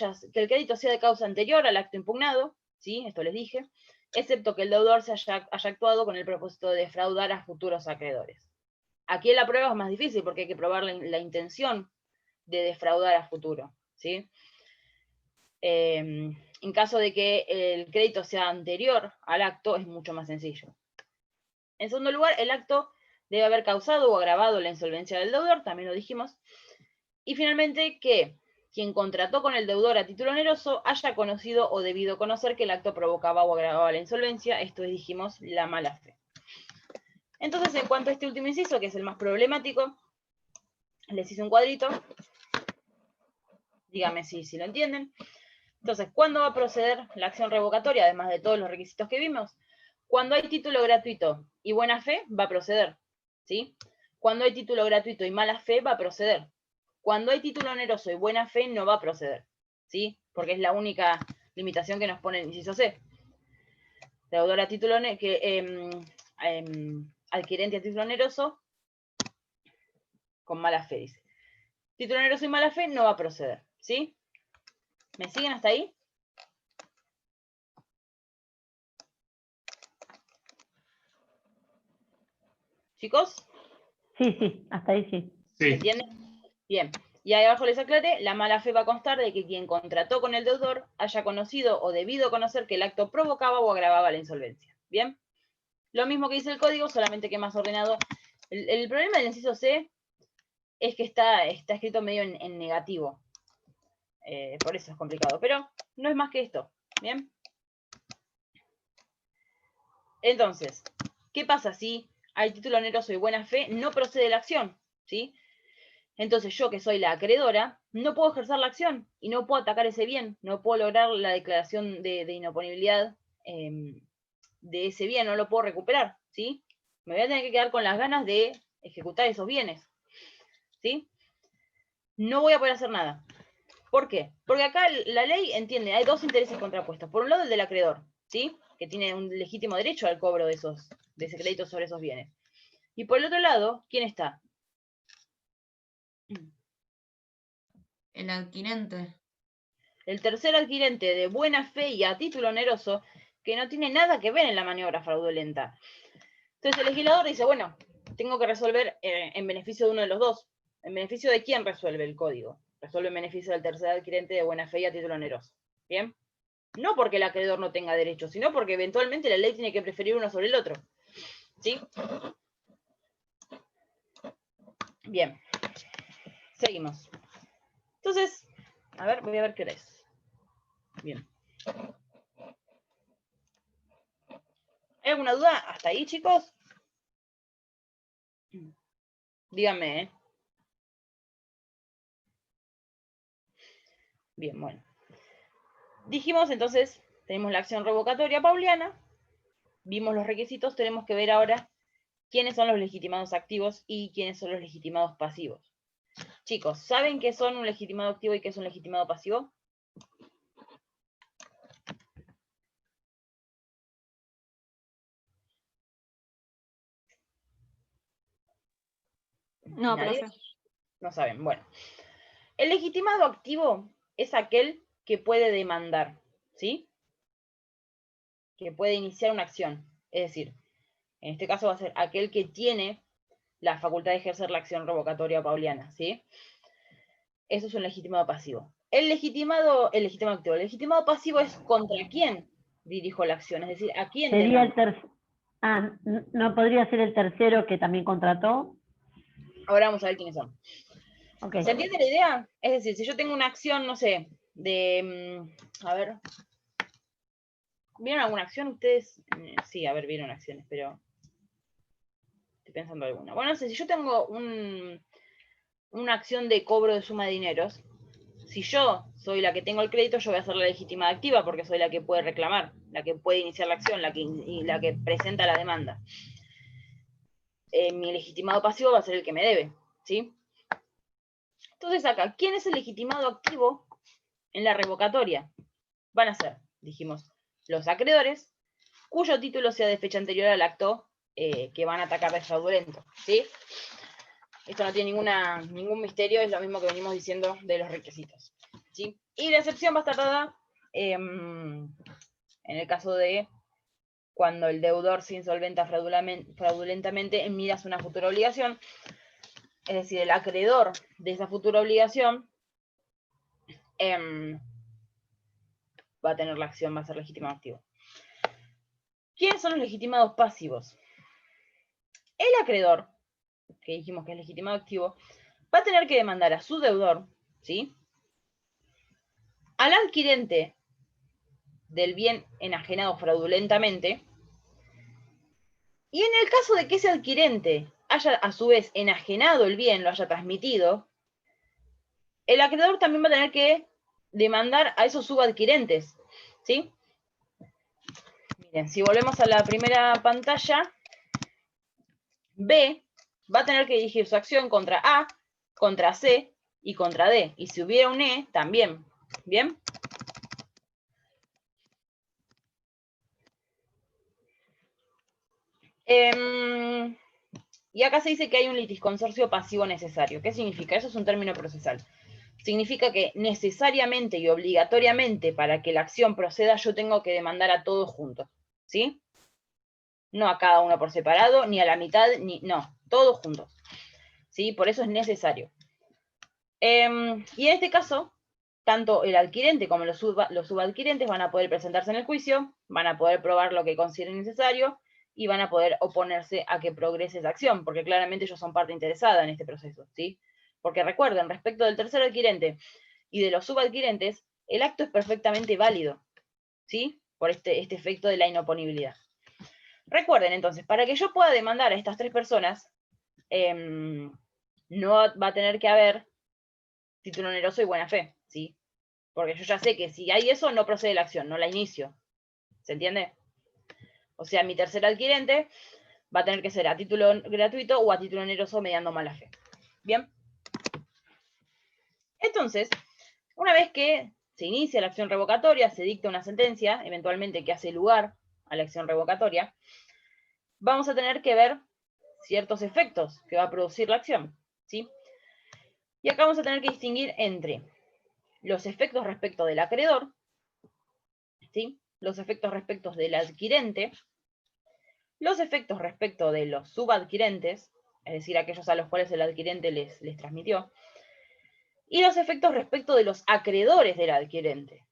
sea de causa anterior al acto impugnado, ¿sí? Esto les dije, excepto que el deudor haya actuado con el propósito de defraudar a futuros acreedores. Aquí la prueba es más difícil porque hay que probar la intención de defraudar a futuro, ¿sí? En caso de que el crédito sea anterior al acto, es mucho más sencillo. En segundo lugar, el acto debe haber causado o agravado la insolvencia del deudor, también lo dijimos. Y finalmente, que quien contrató con el deudor a título oneroso haya conocido o debido conocer que el acto provocaba o agravaba la insolvencia, esto es, dijimos, la mala fe. Entonces, en cuanto a este último inciso, que es el más problemático, les hice un cuadrito. Dígame si lo entienden. Entonces, ¿cuándo va a proceder la acción revocatoria, además de todos los requisitos que vimos? Cuando hay título gratuito y buena fe, va a proceder, ¿sí? Cuando hay título gratuito y mala fe, va a proceder. Cuando hay título oneroso y buena fe, no va a proceder, ¿sí? Porque es la única limitación que nos pone el inciso C. Deudor a título adquirente a título oneroso con mala fe, dice. Título oneroso y mala fe no va a proceder, ¿sí? ¿Me siguen hasta ahí? ¿Chicos? Sí, hasta ahí sí. ¿Se entiende? Bien. Y ahí abajo les aclaré, la mala fe va a constar de que quien contrató con el deudor haya conocido o debido conocer que el acto provocaba o agravaba la insolvencia. ¿Bien? Lo mismo que dice el código, solamente que más ordenado. El problema del inciso C es que está escrito medio en negativo. Por eso es complicado. Pero no es más que esto. ¿Bien? Entonces, ¿qué pasa si hay título oneroso y buena fe? No procede la acción, ¿sí? Entonces yo, que soy la acreedora, no puedo ejercer la acción y no puedo atacar ese bien, no puedo lograr la declaración de inoponibilidad de ese bien, no lo puedo recuperar, ¿sí? Me voy a tener que quedar con las ganas de ejecutar esos bienes, ¿sí? No voy a poder hacer nada. ¿Por qué? Porque acá la ley entiende, hay dos intereses contrapuestos. Por un lado, el del acreedor, ¿sí? Que tiene un legítimo derecho al cobro de ese crédito sobre esos bienes. Y por el otro lado, ¿quién está? El adquirente. El tercer adquirente de buena fe y a título oneroso, que no tiene nada que ver en la maniobra fraudulenta. Entonces el legislador dice, bueno, tengo que resolver en beneficio de uno de los dos. ¿En beneficio de quién resuelve el código? Resuelve en beneficio del tercer adquirente de buena fe y a título oneroso. ¿Bien? No porque el acreedor no tenga derecho, sino porque eventualmente la ley tiene que preferir uno sobre el otro. ¿Sí? Bien. Seguimos. Entonces, a ver, voy a ver qué hora es. Bien. ¿Hay alguna duda hasta ahí, chicos? Díganme, ¿eh? Bien, bueno. Dijimos entonces, tenemos la acción revocatoria pauliana, vimos los requisitos, tenemos que ver ahora quiénes son los legitimados activos y quiénes son los legitimados pasivos. Chicos, ¿saben qué son un legitimado activo y qué es un legitimado pasivo? No, ¿Nadie? profe. No saben. Bueno. El legitimado activo es aquel que puede demandar, ¿sí? Que puede iniciar una acción. Es decir, en este caso va a ser aquel que tiene la facultad de ejercer la acción revocatoria pauliana, ¿sí? Eso es un legitimado pasivo. El legitimado activo. El legitimado pasivo es contra quién dirijo la acción, es decir, a quién Sería el demando. tercero. Ah, ¿no podría ser el tercero que también contrató? Ahora vamos a ver quiénes son. Okay. ¿Se entiende la idea? Es decir, si yo tengo una acción, no sé, de... a ver. ¿Vieron alguna acción ustedes? Sí, a ver, vieron acciones, pero... Estoy pensando alguna. Bueno, no sé, si yo tengo una acción de cobro de suma de dineros, si yo soy la que tengo el crédito, yo voy a ser la legitimada activa porque soy la que puede reclamar, la que puede iniciar la acción, la que presenta la demanda. Mi legitimado pasivo va a ser el que me debe, ¿sí? Entonces acá, ¿quién es el legitimado activo en la revocatoria? Van a ser, dijimos, los acreedores, cuyo título sea de fecha anterior al acto que van a atacar de fraudulento, ¿sí? Esto no tiene ningún misterio, es lo mismo que venimos diciendo de los requisitos, ¿sí? Y la excepción va a estar dada en el caso de cuando el deudor se insolventa fraudulentamente en miras a una futura obligación, es decir, el acreedor de esa futura obligación va a tener la acción, va a ser legitimado activo. ¿Quiénes son los legitimados pasivos? El acreedor, que dijimos que es legitimado activo, va a tener que demandar a su deudor, ¿sí? Al adquirente del bien enajenado fraudulentamente, y en el caso de que ese adquirente haya a su vez enajenado el bien, lo haya transmitido, el acreedor también va a tener que demandar a esos subadquirentes, ¿sí? Miren, si volvemos a la primera pantalla, B va a tener que dirigir su acción contra A, contra C y contra D. Y si hubiera un E, también. ¿Bien? Y acá se dice que hay un litisconsorcio pasivo necesario. ¿Qué significa? Eso es un término procesal. Significa que necesariamente y obligatoriamente para que la acción proceda yo tengo que demandar a todos juntos. ¿Sí? No a cada uno por separado, ni a la mitad, no, todos juntos. ¿Sí? Por eso es necesario. Y en este caso, tanto el adquirente como los subadquirentes van a poder presentarse en el juicio, van a poder probar lo que consideren necesario y van a poder oponerse a que progrese esa acción, porque claramente ellos son parte interesada en este proceso, ¿sí? Porque recuerden, respecto del tercer adquirente y de los subadquirentes, el acto es perfectamente válido, ¿sí? Por este efecto de la inoponibilidad. Recuerden, entonces, para que yo pueda demandar a estas tres personas, no va a tener que haber título oneroso y buena fe, ¿sí? Porque yo ya sé que si hay eso, no procede la acción, no la inicio. ¿Se entiende? O sea, mi tercer adquirente va a tener que ser a título gratuito o a título oneroso mediando mala fe. ¿Bien? Entonces, una vez que se inicia la acción revocatoria, se dicta una sentencia, eventualmente que hace lugar a la acción revocatoria, vamos a tener que ver ciertos efectos que va a producir la acción, ¿sí? Y acá vamos a tener que distinguir entre los efectos respecto del acreedor, ¿sí? Los efectos respecto del adquirente, los efectos respecto de los subadquirentes, es decir, aquellos a los cuales el adquirente les transmitió, y los efectos respecto de los acreedores del adquirente.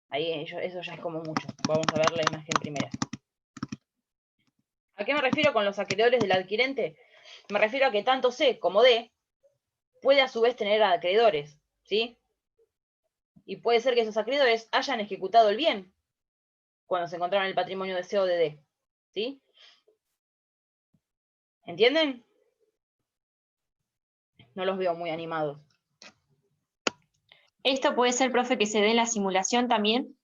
Ahí eso ya es como mucho. Vamos a ver la imagen primera. ¿A qué me refiero con los acreedores del adquirente? Me refiero a que tanto C como D puede a su vez tener acreedores, ¿sí? Y puede ser que esos acreedores hayan ejecutado el bien cuando se encontraron el patrimonio de C o de D, ¿sí? ¿Entienden? No los veo muy animados. ¿Esto puede ser, profe, que se dé en la simulación también?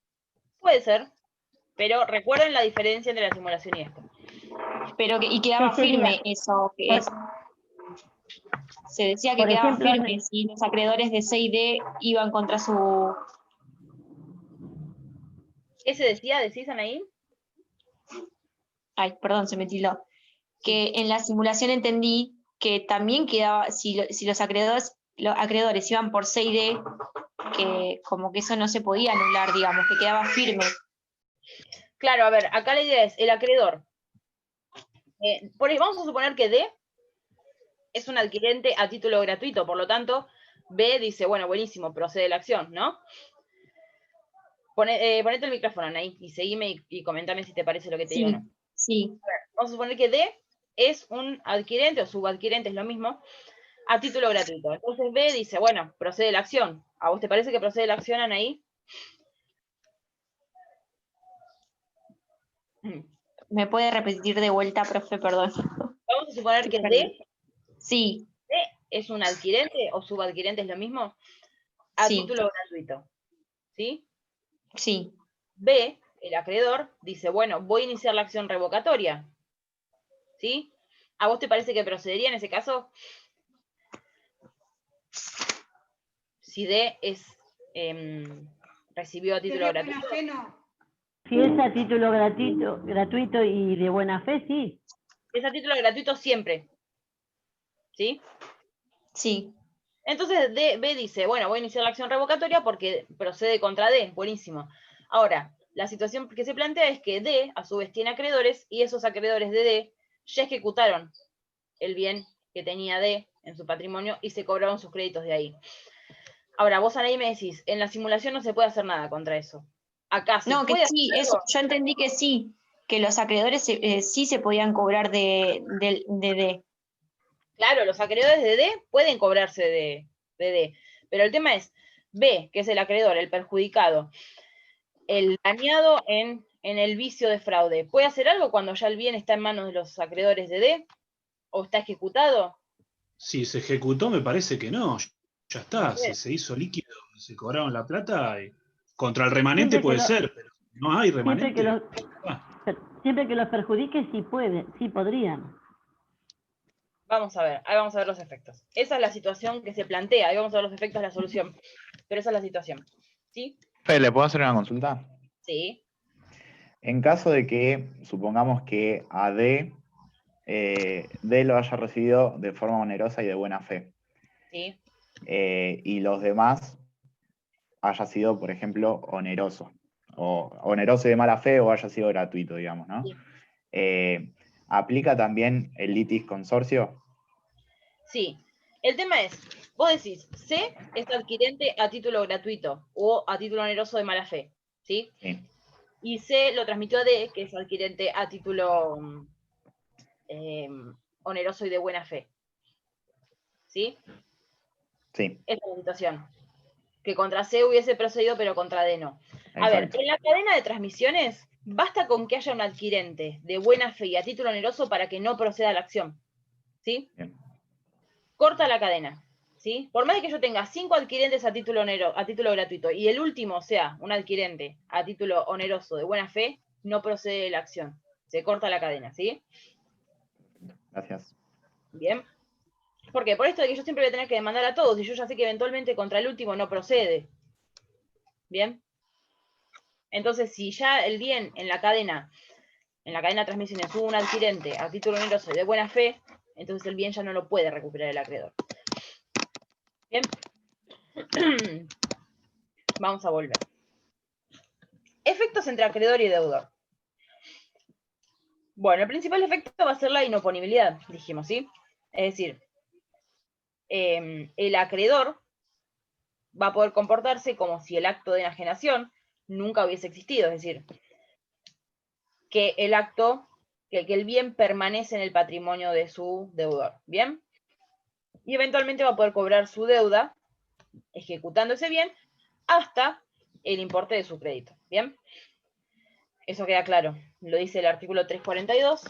Puede ser, pero recuerden la diferencia entre la simulación y esto. Pero y quedaba firme eso que es. Se decía que quedaba firme si los acreedores de C y D iban contra su... ¿Qué se decía? ¿Decís, Anaí? Ay, perdón, se me tildó. Que en la simulación entendí que también quedaba, si los acreedores iban por C y D, que como que eso no se podía anular, digamos, que quedaba firme. Claro, a ver, acá la idea es el acreedor. Vamos a suponer que D es un adquirente a título gratuito, por lo tanto, B dice, bueno, buenísimo, procede la acción, ¿no? Ponete el micrófono, Anaí, y seguime y comentame si te parece lo que te digo o no. Sí. A ver, vamos a suponer que D es un adquirente o subadquirente, es lo mismo, a título gratuito. Entonces B dice, bueno, procede la acción. ¿A vos te parece que procede la acción, Anaí? ¿Me puede repetir de vuelta, profe? Perdón. Vamos a suponer que D. Sí. D es un adquirente o subadquirente, es lo mismo, a título gratuito. ¿Sí? Sí. B, el acreedor, dice, bueno, voy a iniciar la acción revocatoria. ¿Sí? ¿A vos te parece que procedería en ese caso? Si D recibió a título gratuito. Si es a título gratuito y de buena fe, sí. Es a título gratuito siempre. ¿Sí? Sí. Entonces B dice, bueno, voy a iniciar la acción revocatoria porque procede contra D. Buenísimo. Ahora, la situación que se plantea es que D, a su vez, tiene acreedores y esos acreedores de D ya ejecutaron el bien que tenía D en su patrimonio y se cobraron sus créditos de ahí. Ahora, vos, Anaí, me decís, en la simulación no se puede hacer nada contra eso. Acá sí. No, que sí, eso, yo entendí que sí, que los acreedores sí se podían cobrar de D. Claro, los acreedores de D pueden cobrarse de D, pero el tema es B, que es el acreedor, el perjudicado, el dañado en el vicio de fraude, ¿puede hacer algo cuando ya el bien está en manos de los acreedores de D? ¿O está ejecutado? Si se ejecutó, me parece que no. Ya está, No si se hizo líquido, se cobraron la plata, contra el remanente Siempre puede ser, pero si no hay remanente. Siempre que los perjudique, sí podrían. Vamos a ver, ahí vamos a ver los efectos. Esa es la situación que se plantea, ahí vamos a ver los efectos de la solución. Pero esa es la situación. ¿Sí? Fede, ¿le puedo hacer una consulta? Sí. En caso de que, supongamos que a D lo haya recibido de forma onerosa y de buena fe. Sí. Y los demás haya sido, por ejemplo, oneroso. O oneroso y de mala fe o haya sido gratuito, digamos, ¿no? Sí. ¿Aplica también el litis consorcio? Sí. El tema es, vos decís, C es adquirente a título gratuito o a título oneroso de mala fe, ¿sí? Sí. Y C lo transmitió a D, que es adquirente a título oneroso y de buena fe. ¿Sí? Sí. Esa es la situación. Que contra C hubiese procedido, pero contra D no. A ver, en la cadena de transmisiones, basta con que haya un adquirente de buena fe y a título oneroso para que no proceda la acción. ¿Sí? Bien. Corta la cadena. ¿Sí? Por más de que yo tenga 5 adquirentes a título gratuito y el último sea un adquirente a título oneroso de buena fe, no procede la acción. Se corta la cadena, ¿sí? Gracias. Bien. ¿Por qué? Por esto de que yo siempre voy a tener que demandar a todos y yo ya sé que eventualmente contra el último no procede. Bien. Entonces, si ya el bien en la cadena de transmisiones hubo un adquirente a título oneroso y de buena fe, entonces el bien ya no lo puede recuperar el acreedor. Bien. Vamos a volver. Efectos entre acreedor y deudor. Bueno, el principal efecto va a ser la inoponibilidad, dijimos, ¿sí? Es decir, el acreedor va a poder comportarse como si el acto de enajenación nunca hubiese existido, es decir, que el bien permanece en el patrimonio de su deudor, ¿bien? Y eventualmente va a poder cobrar su deuda, ejecutando ese bien, hasta el importe de su crédito, ¿bien? Eso queda claro, lo dice el artículo 342.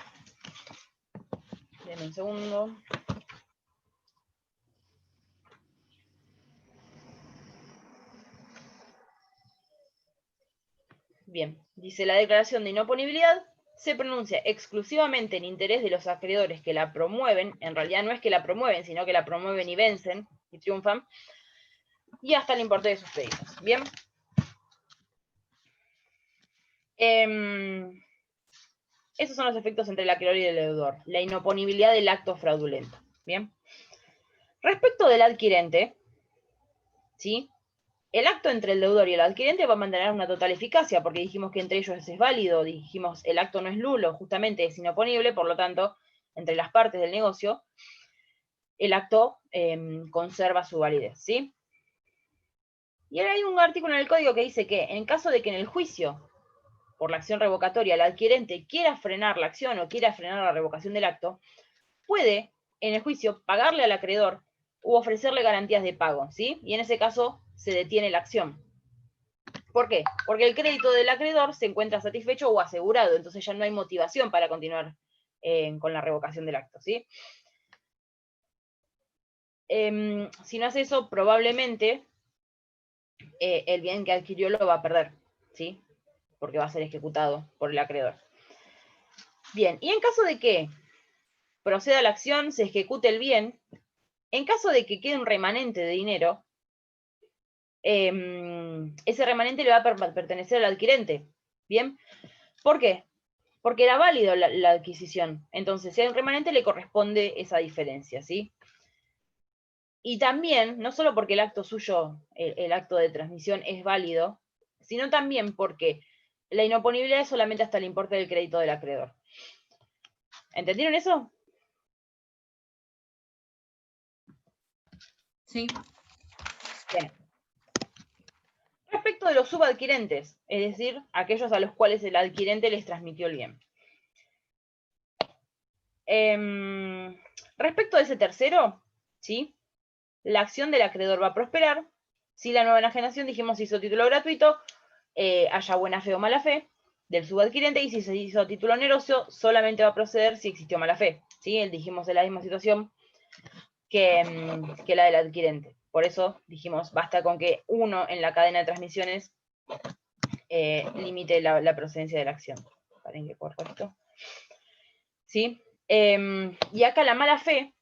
Denme un segundo. Bien, dice la declaración de inoponibilidad se pronuncia exclusivamente en interés de los acreedores que la promueven, en realidad no es que la promueven, sino que la promueven y vencen y triunfan, y hasta el importe de sus créditos. Bien. Esos son los efectos entre el acreedor y el deudor. La inoponibilidad del acto fraudulento. Bien. Respecto del adquirente, ¿sí? El acto entre el deudor y el adquirente va a mantener una total eficacia, porque dijimos que entre ellos es válido, dijimos el acto no es nulo, justamente es inoponible, por lo tanto, entre las partes del negocio, el acto conserva su validez, ¿sí? Y ahora hay un artículo en el código que dice que en caso de que en el juicio por la acción revocatoria el adquirente quiera frenar la acción o quiera frenar la revocación del acto, puede en el juicio pagarle al acreedor u ofrecerle garantías de pago, ¿sí? Y en ese caso se detiene la acción. ¿Por qué? Porque el crédito del acreedor se encuentra satisfecho o asegurado, entonces ya no hay motivación para continuar con la revocación del acto, ¿sí? Si no hace eso, probablemente el bien que adquirió lo va a perder, ¿sí? Porque va a ser ejecutado por el acreedor. Bien, y en caso de que proceda la acción, se ejecute el bien, en caso de que quede un remanente de dinero, ese remanente le va a pertenecer al adquirente, ¿bien? ¿Por qué? Porque era válido la adquisición, entonces si hay un remanente le corresponde esa diferencia, ¿sí? Y también, no solo porque el acto suyo, el acto de transmisión es válido, sino también porque la inoponibilidad es solamente hasta el importe del crédito del acreedor. ¿Entendieron eso? Sí. Bien. Respecto de los subadquirentes, es decir, aquellos a los cuales el adquirente les transmitió el bien. Respecto de ese tercero, ¿sí? La acción del acreedor va a prosperar si la nueva enajenación, dijimos, se hizo título gratuito, haya buena fe o mala fe del subadquirente, y si se hizo título oneroso, solamente va a proceder si existió mala fe, ¿sí? Dijimos en la misma situación que la del adquirente. Por eso dijimos, basta con que uno en la cadena de transmisiones limite la procedencia de la acción. Paren que corto esto. ¿Sí? Y acá la mala fe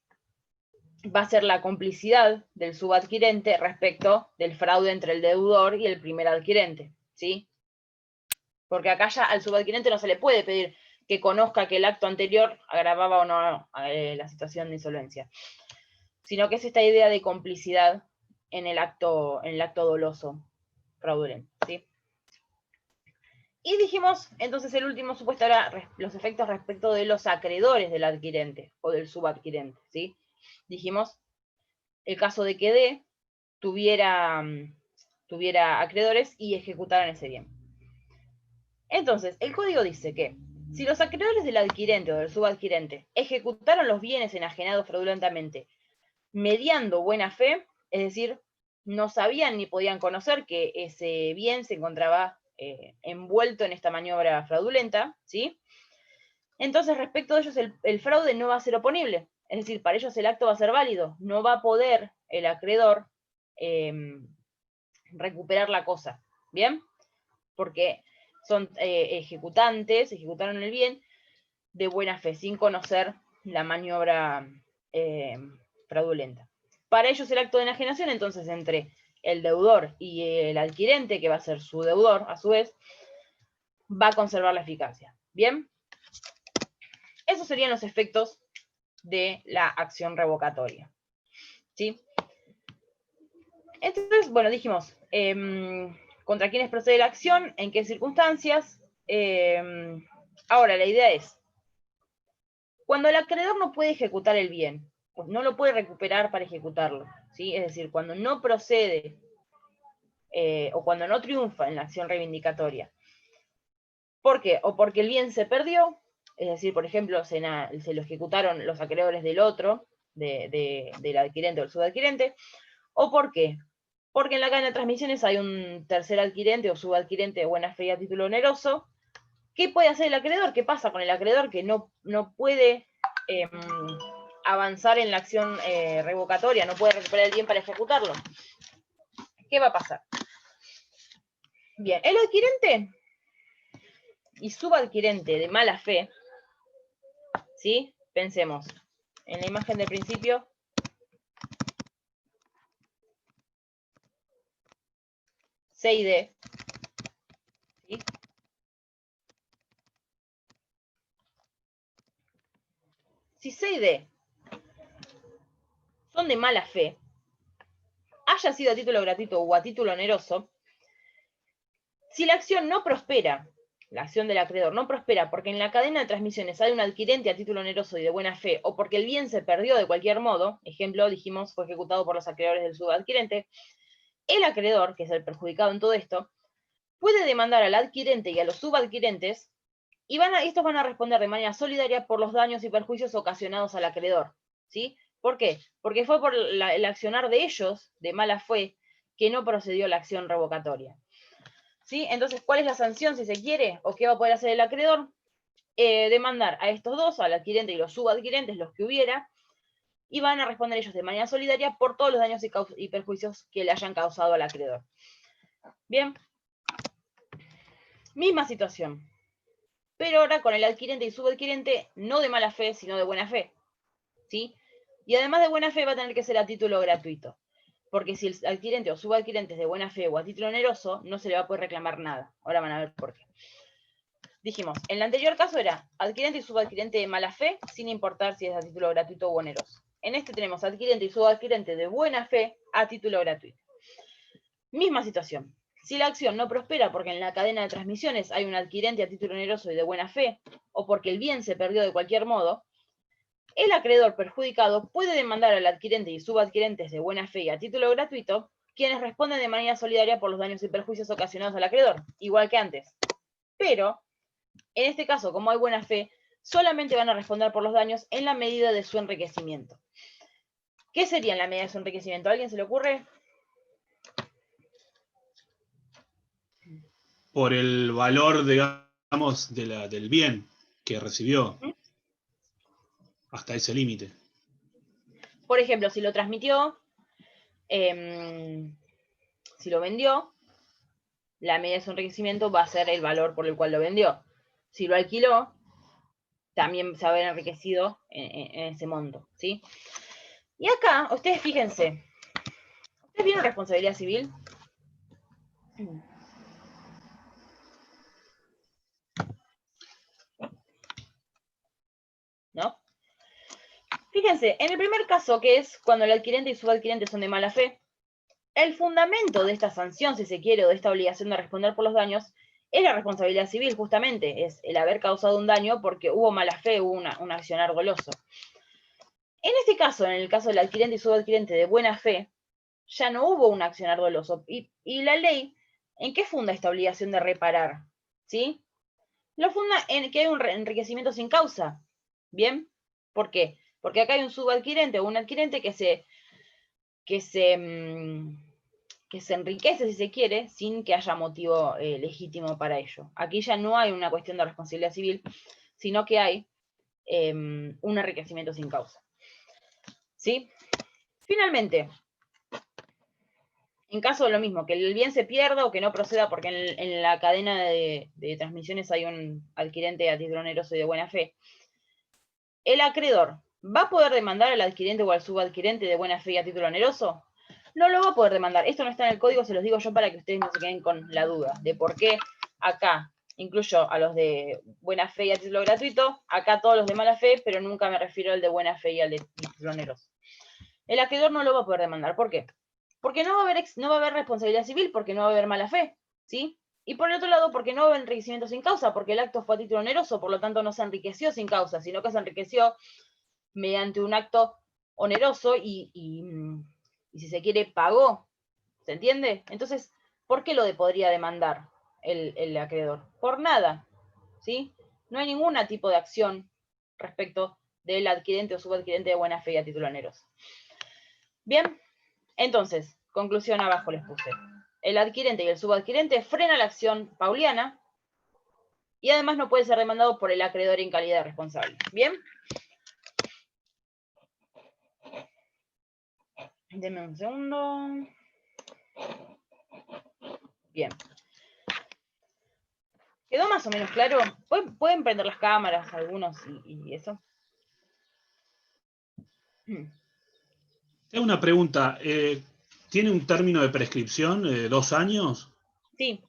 va a ser la complicidad del subadquirente respecto del fraude entre el deudor y el primer adquirente, ¿sí? Porque acá ya al subadquirente no se le puede pedir que conozca que el acto anterior agravaba o no la situación de insolvencia, sino que es esta idea de complicidad en el acto doloso, fraudulento, ¿sí? Y dijimos, entonces el último supuesto era los efectos respecto de los acreedores del adquirente o del subadquirente, ¿sí? Dijimos, el caso de que D tuviera acreedores y ejecutaran ese bien. Entonces, el código dice que si los acreedores del adquirente o del subadquirente ejecutaron los bienes enajenados fraudulentamente mediando buena fe, es decir, no sabían ni podían conocer que ese bien se encontraba envuelto en esta maniobra fraudulenta, ¿sí? Entonces, respecto de ellos, el fraude no va a ser oponible. Es decir, para ellos el acto va a ser válido. No va a poder el acreedor recuperar la cosa, ¿bien? Porque son ejecutantes, ejecutaron el bien de buena fe, sin conocer la maniobra fraudulenta. Para ellos el acto de enajenación, entonces, entre el deudor y el adquirente, que va a ser su deudor, a su vez, va a conservar la eficacia. ¿Bien? Esos serían los efectos de la acción revocatoria. ¿Sí? Entonces, bueno, dijimos, ¿contra quiénes procede la acción? ¿En qué circunstancias? Ahora, la idea es, cuando el acreedor no puede ejecutar el bien, pues no lo puede recuperar para ejecutarlo, ¿sí? Es decir, cuando no procede o cuando no triunfa en la acción reivindicatoria. ¿Por qué? O porque el bien se perdió, es decir, por ejemplo, se lo ejecutaron los acreedores del otro, del adquirente o del subadquirente, o ¿por qué? Porque en la cadena de transmisiones hay un tercer adquirente o subadquirente de buena fe y a título oneroso. ¿Qué puede hacer el acreedor? ¿Qué pasa con el acreedor que no puede avanzar en la acción revocatoria, no puede recuperar el bien para ejecutarlo? ¿Qué va a pasar? Bien, el adquirente y subadquirente de mala fe, ¿sí? Pensemos en la imagen del principio. C y D, ¿sí? Si C y D son de mala fe, haya sido a título gratuito o a título oneroso, si la acción no prospera, la acción del acreedor no prospera porque en la cadena de transmisiones hay un adquirente a título oneroso y de buena fe, o porque el bien se perdió de cualquier modo, ejemplo, dijimos, fue ejecutado por los acreedores del subadquirente, el acreedor, que es el perjudicado en todo esto, puede demandar al adquirente y a los subadquirentes, y estos van a responder de manera solidaria por los daños y perjuicios ocasionados al acreedor, ¿sí? ¿Por qué? Porque fue por el accionar de ellos, de mala fe, que no procedió la acción revocatoria. ¿Sí? Entonces, ¿cuál es la sanción, si se quiere? ¿O qué va a poder hacer el acreedor? Demandar a estos dos, al adquirente y los subadquirentes, los que hubiera, y van a responder ellos de manera solidaria por todos los daños y perjuicios que le hayan causado al acreedor. Bien. Misma situación. Pero ahora con el adquirente y subadquirente, no de mala fe, sino de buena fe. ¿Sí? Y además de buena fe va a tener que ser a título gratuito. Porque si el adquirente o subadquirente es de buena fe o a título oneroso, no se le va a poder reclamar nada. Ahora van a ver por qué. Dijimos, en el anterior caso era adquirente y subadquirente de mala fe, sin importar si es a título gratuito o oneroso. En este tenemos adquirente y subadquirente de buena fe a título gratuito. Misma situación. Si la acción no prospera porque en la cadena de transmisiones hay un adquirente a título oneroso y de buena fe, o porque el bien se perdió de cualquier modo, el acreedor perjudicado puede demandar al adquirente y subadquirentes de buena fe y a título gratuito, quienes responden de manera solidaria por los daños y perjuicios ocasionados al acreedor, igual que antes. Pero, en este caso, como hay buena fe, solamente van a responder por los daños en la medida de su enriquecimiento. ¿Qué sería en la medida de su enriquecimiento? ¿A alguien se le ocurre? Por el valor, digamos, del bien que recibió. Hasta ese límite. Por ejemplo, si lo transmitió, si lo vendió, la medida de su enriquecimiento va a ser el valor por el cual lo vendió. Si lo alquiló, también se va a ver enriquecido en ese monto, ¿sí? Y acá, ustedes fíjense, ¿ustedes vieron responsabilidad civil? ¿No? Fíjense, en el primer caso, que es cuando el adquirente y subadquirente son de mala fe, el fundamento de esta sanción, si se quiere, o de esta obligación de responder por los daños, es la responsabilidad civil, justamente, es el haber causado un daño porque hubo mala fe, hubo un accionar doloso. En este caso, en el caso del adquirente y subadquirente de buena fe, ya no hubo un accionar doloso. Y la ley, ¿en qué funda esta obligación de reparar? ¿Sí? Lo funda en que hay un enriquecimiento sin causa. ¿Bien? ¿Por qué? Porque acá hay un subadquirente o un adquirente que se enriquece, si se quiere, sin que haya motivo legítimo para ello. Aquí ya no hay una cuestión de responsabilidad civil, sino que hay un enriquecimiento sin causa. ¿Sí? Finalmente, en caso de lo mismo, que el bien se pierda o que no proceda porque en la cadena de transmisiones hay un adquirente a título oneroso y de buena fe, el acreedor ¿va a poder demandar al adquirente o al subadquirente de buena fe y a título oneroso? No lo va a poder demandar. Esto no está en el código, se los digo yo para que ustedes no se queden con la duda de por qué acá incluyo a los de buena fe y a título gratuito, acá todos los de mala fe, pero nunca me refiero al de buena fe y al de título oneroso. El acreedor no lo va a poder demandar. ¿Por qué? Porque no va a haber responsabilidad civil, porque no va a haber mala fe, ¿sí? Y por el otro lado, porque no va a haber enriquecimiento sin causa, porque el acto fue a título oneroso, por lo tanto no se enriqueció sin causa, sino que se enriqueció mediante un acto oneroso y si se quiere, pagó. ¿Se entiende? Entonces, ¿por qué lo podría demandar el acreedor? Por nada, ¿sí? No hay ningún tipo de acción respecto del adquirente o subadquirente de buena fe y a título oneroso. Bien, entonces, conclusión abajo les puse. El adquirente y el subadquirente frena la acción pauliana y además no puede ser demandado por el acreedor en calidad de responsable. ¿Bien? Denme un segundo. Bien. ¿Quedó más o menos claro? ¿Pueden prender las cámaras algunos y eso? Tengo una pregunta. ¿Tiene un término de prescripción de 2 años? Sí.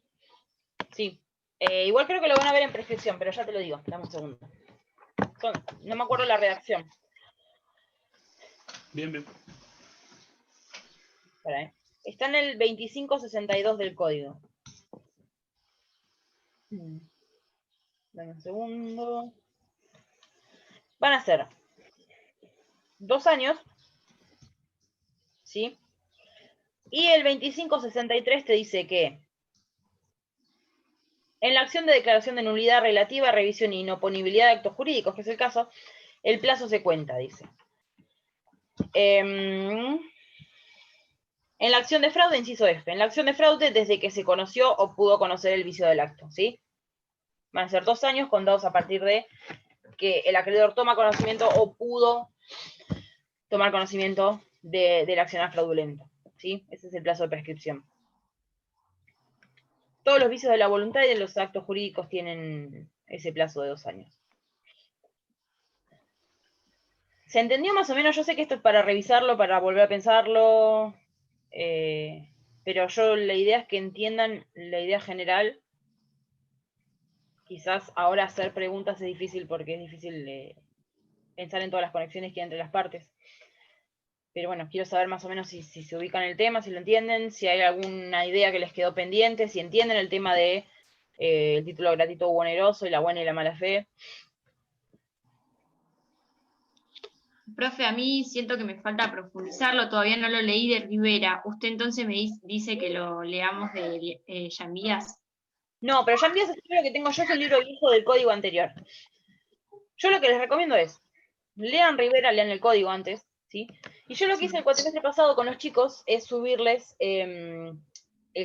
Sí. Igual creo que lo van a ver en prescripción, pero ya te lo digo. Dame un segundo. No me acuerdo la redacción. Bien, bien. Está en el 2562 del código. Dame un segundo. Van a ser 2 años, ¿sí? Y el 2563 te dice que en la acción de declaración de nulidad relativa, revisión e inoponibilidad de actos jurídicos, que es el caso, el plazo se cuenta, dice. En la acción de fraude, inciso F. En la acción de fraude, desde que se conoció o pudo conocer el vicio del acto, ¿sí? Van a ser 2 años contados a partir de que el acreedor toma conocimiento o pudo tomar conocimiento del accionar fraudulento, ¿sí? Ese es el plazo de prescripción. Todos los vicios de la voluntad y de los actos jurídicos tienen ese plazo de 2 años. ¿Se entendió más o menos? Yo sé que esto es para revisarlo, para volver a pensarlo, pero la idea es que entiendan la idea general. Quizás ahora hacer preguntas es difícil porque es difícil pensar en todas las conexiones que hay entre las partes. Pero bueno, quiero saber más o menos si se ubican en el tema, si lo entienden, si hay alguna idea que les quedó pendiente, si entienden el tema de el título gratuito u oneroso y la buena y la mala fe. Profe, a mí siento que me falta profundizarlo, todavía no lo leí de Rivera. ¿Usted entonces me dice que lo leamos de Yambías? No, pero Yambías es el libro que tengo yo, es el libro viejo del código anterior. Yo lo que les recomiendo es, lean Rivera, lean el código antes, ¿sí? Y yo lo que hice el cuatrimestre pasado con los chicos es subirles el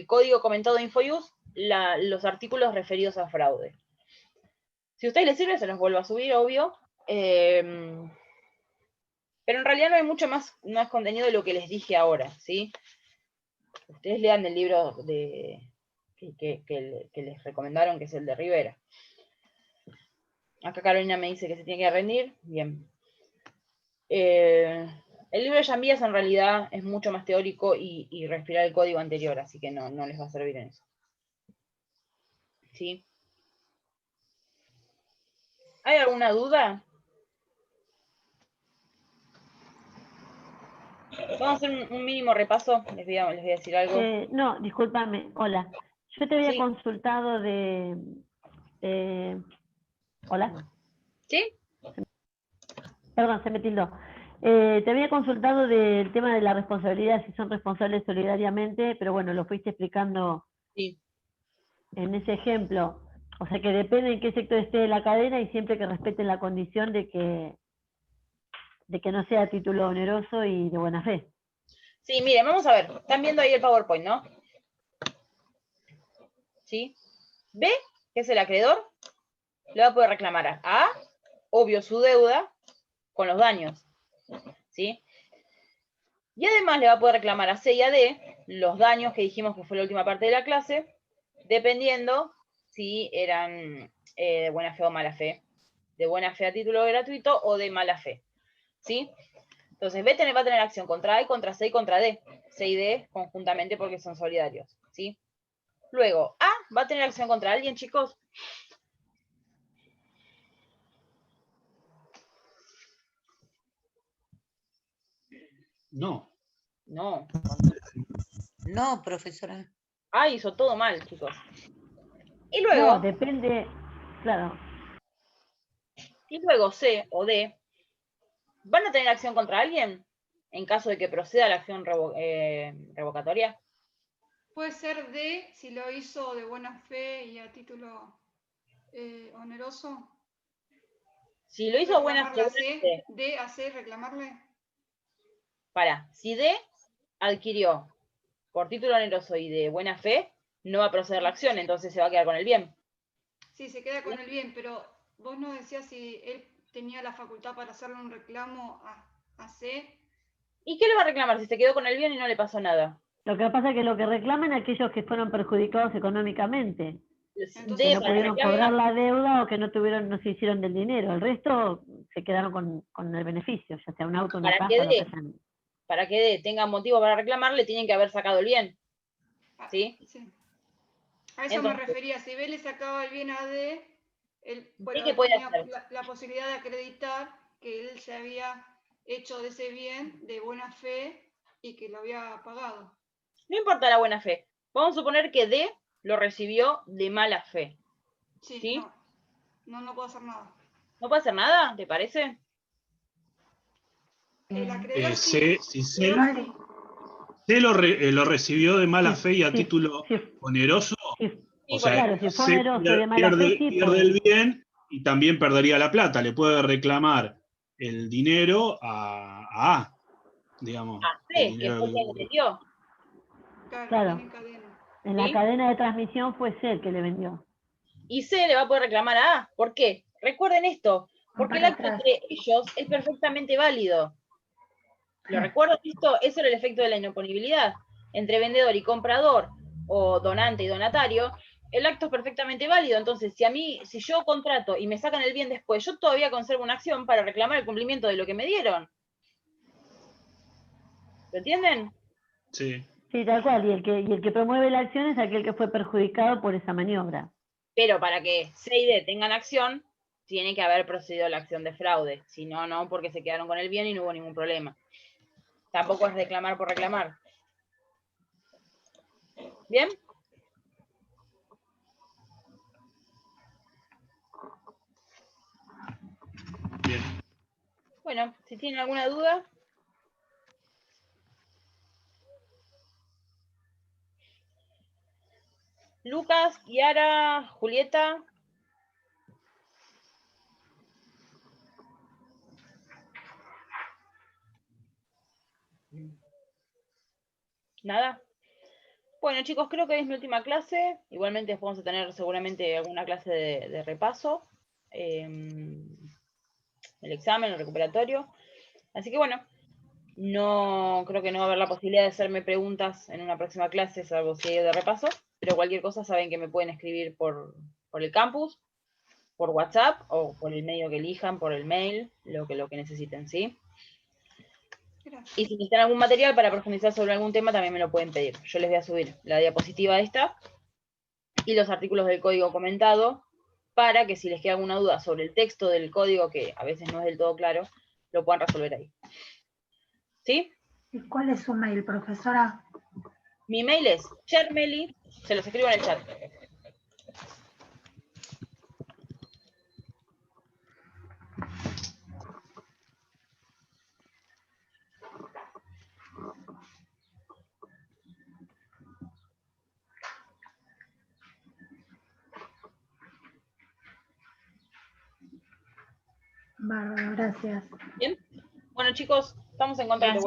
código comentado de InfoUse, los artículos referidos a fraude. Si a ustedes les sirve, se los vuelvo a subir, obvio. Pero en realidad no hay mucho más contenido de lo que les dije ahora, ¿sí? Ustedes lean el libro que les recomendaron, que es el de Rivera. Acá Carolina me dice que se tiene que rendir. Bien. El libro de Yambías en realidad es mucho más teórico y respirar el código anterior, así que no les va a servir en eso. ¿Sí? ¿Hay alguna duda? Vamos a hacer un mínimo repaso. Les voy a decir algo. No, discúlpame. Hola. Yo te había Sí. consultado de... ¿Hola? ¿Sí? Perdón, se me tildó. Te había consultado del tema de la responsabilidad, si son responsables solidariamente, pero bueno, lo fuiste explicando sí. En ese ejemplo. O sea que depende en qué sector esté de la cadena y siempre que respeten la condición de que no sea título oneroso y de buena fe. Sí, miren, vamos a ver. Están viendo ahí el PowerPoint, ¿no? ¿Sí? B, que es el acreedor, le va a poder reclamar a A, obvio, su deuda con los daños. ¿Sí? Y además le va a poder reclamar a C y a D los daños que dijimos que fue la última parte de la clase, dependiendo si eran de buena fe o mala fe. De buena fe a título gratuito o de mala fe. ¿Sí? Entonces, B va a tener acción contra A y contra C y contra D. C y D conjuntamente porque son solidarios. ¿Sí? Luego, A va a tener acción contra alguien, chicos. No. No. No, profesora. A hizo todo mal, chicos. Y luego... No, depende, claro. Y luego C o D van a tener acción contra alguien en caso de que proceda la acción revocatoria. Puede ser D, si lo hizo de buena fe y a título oneroso. Si lo hizo de buena fe. D a C, reclamarle. Si D adquirió por título oneroso y de buena fe, no va a proceder la acción, entonces se va a quedar con el bien. Sí, se queda con el bien, pero vos no decías si él tenía la facultad para hacerle un reclamo a C. ¿Y qué le va a reclamar si se quedó con el bien y no le pasó nada? Lo que pasa es que lo que reclaman aquellos que fueron perjudicados económicamente. Entonces, que no pudieron cobrar la deuda o que no se hicieron del dinero. El resto se quedaron con el beneficio, ya sea un auto, una casa, lo que sean. Para que tengan motivo para reclamar, le tienen que haber sacado el bien. ¿Sí? Sí. A eso entonces, me refería. Si B le sacaba el bien a D, él tenía la posibilidad de acreditar que él se había hecho de ese bien de buena fe y que lo había pagado. No importa la buena fe. Vamos a suponer que D lo recibió de mala fe. Sí, ¿Sí? No puedo hacer nada. ¿No puede hacer nada? ¿Te parece? El acreedor sí. Si C lo recibió de mala fe y a título oneroso, o sea, claro, si fue C oneroso de mala fe, sí pierde puede. el bien y también perdería la plata. Le puede reclamar el dinero a A, digamos. A el C, que dinero fue quien le vendió. Claro. En cadena. En la ¿Sí? cadena de transmisión fue C el que le vendió. Y C le va a poder reclamar a A. ¿Por qué? Recuerden esto, porque el acto entre ellos es perfectamente válido. ¿Lo recuerdan esto? Eso era el efecto de la inoponibilidad. Entre vendedor y comprador, o donante y donatario, el acto es perfectamente válido. Entonces, si yo contrato y me sacan el bien después, yo todavía conservo una acción para reclamar el cumplimiento de lo que me dieron. ¿Lo entienden? Sí. Sí, tal cual. Y el que promueve la acción es aquel que fue perjudicado por esa maniobra. Pero para que C y D tengan acción, tiene que haber procedido la acción de fraude. Si no, no, porque se quedaron con el bien y no hubo ningún problema. Tampoco es reclamar por reclamar. ¿Bien? Bien. Bueno, si tienen alguna duda. Lucas, Kiara, Julieta. ¿Nada? Bueno, chicos, creo que hoy es mi última clase. Igualmente después vamos a tener seguramente alguna clase de repaso. El examen, el recuperatorio. Así que bueno, no creo que no va a haber la posibilidad de hacerme preguntas en una próxima clase, salvo si hay de repaso. Pero cualquier cosa saben que me pueden escribir por el campus, por WhatsApp o por el medio que elijan, por el mail, lo que necesiten, ¿sí? Y si necesitan algún material para profundizar sobre algún tema, también me lo pueden pedir. Yo les voy a subir la diapositiva esta y los artículos del código comentado para que si les queda alguna duda sobre el texto del código, que a veces no es del todo claro, lo puedan resolver ahí. ¿Sí? ¿Y cuál es su mail, profesora? Mi mail es chermeli, se los escribo en el chat. Bárbaro, gracias. Bien. Bueno, chicos, estamos en contacto.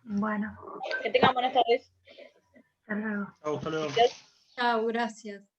Bueno, Que tengan buenas tardes. hasta luego. Hasta luego. Chao, gracias.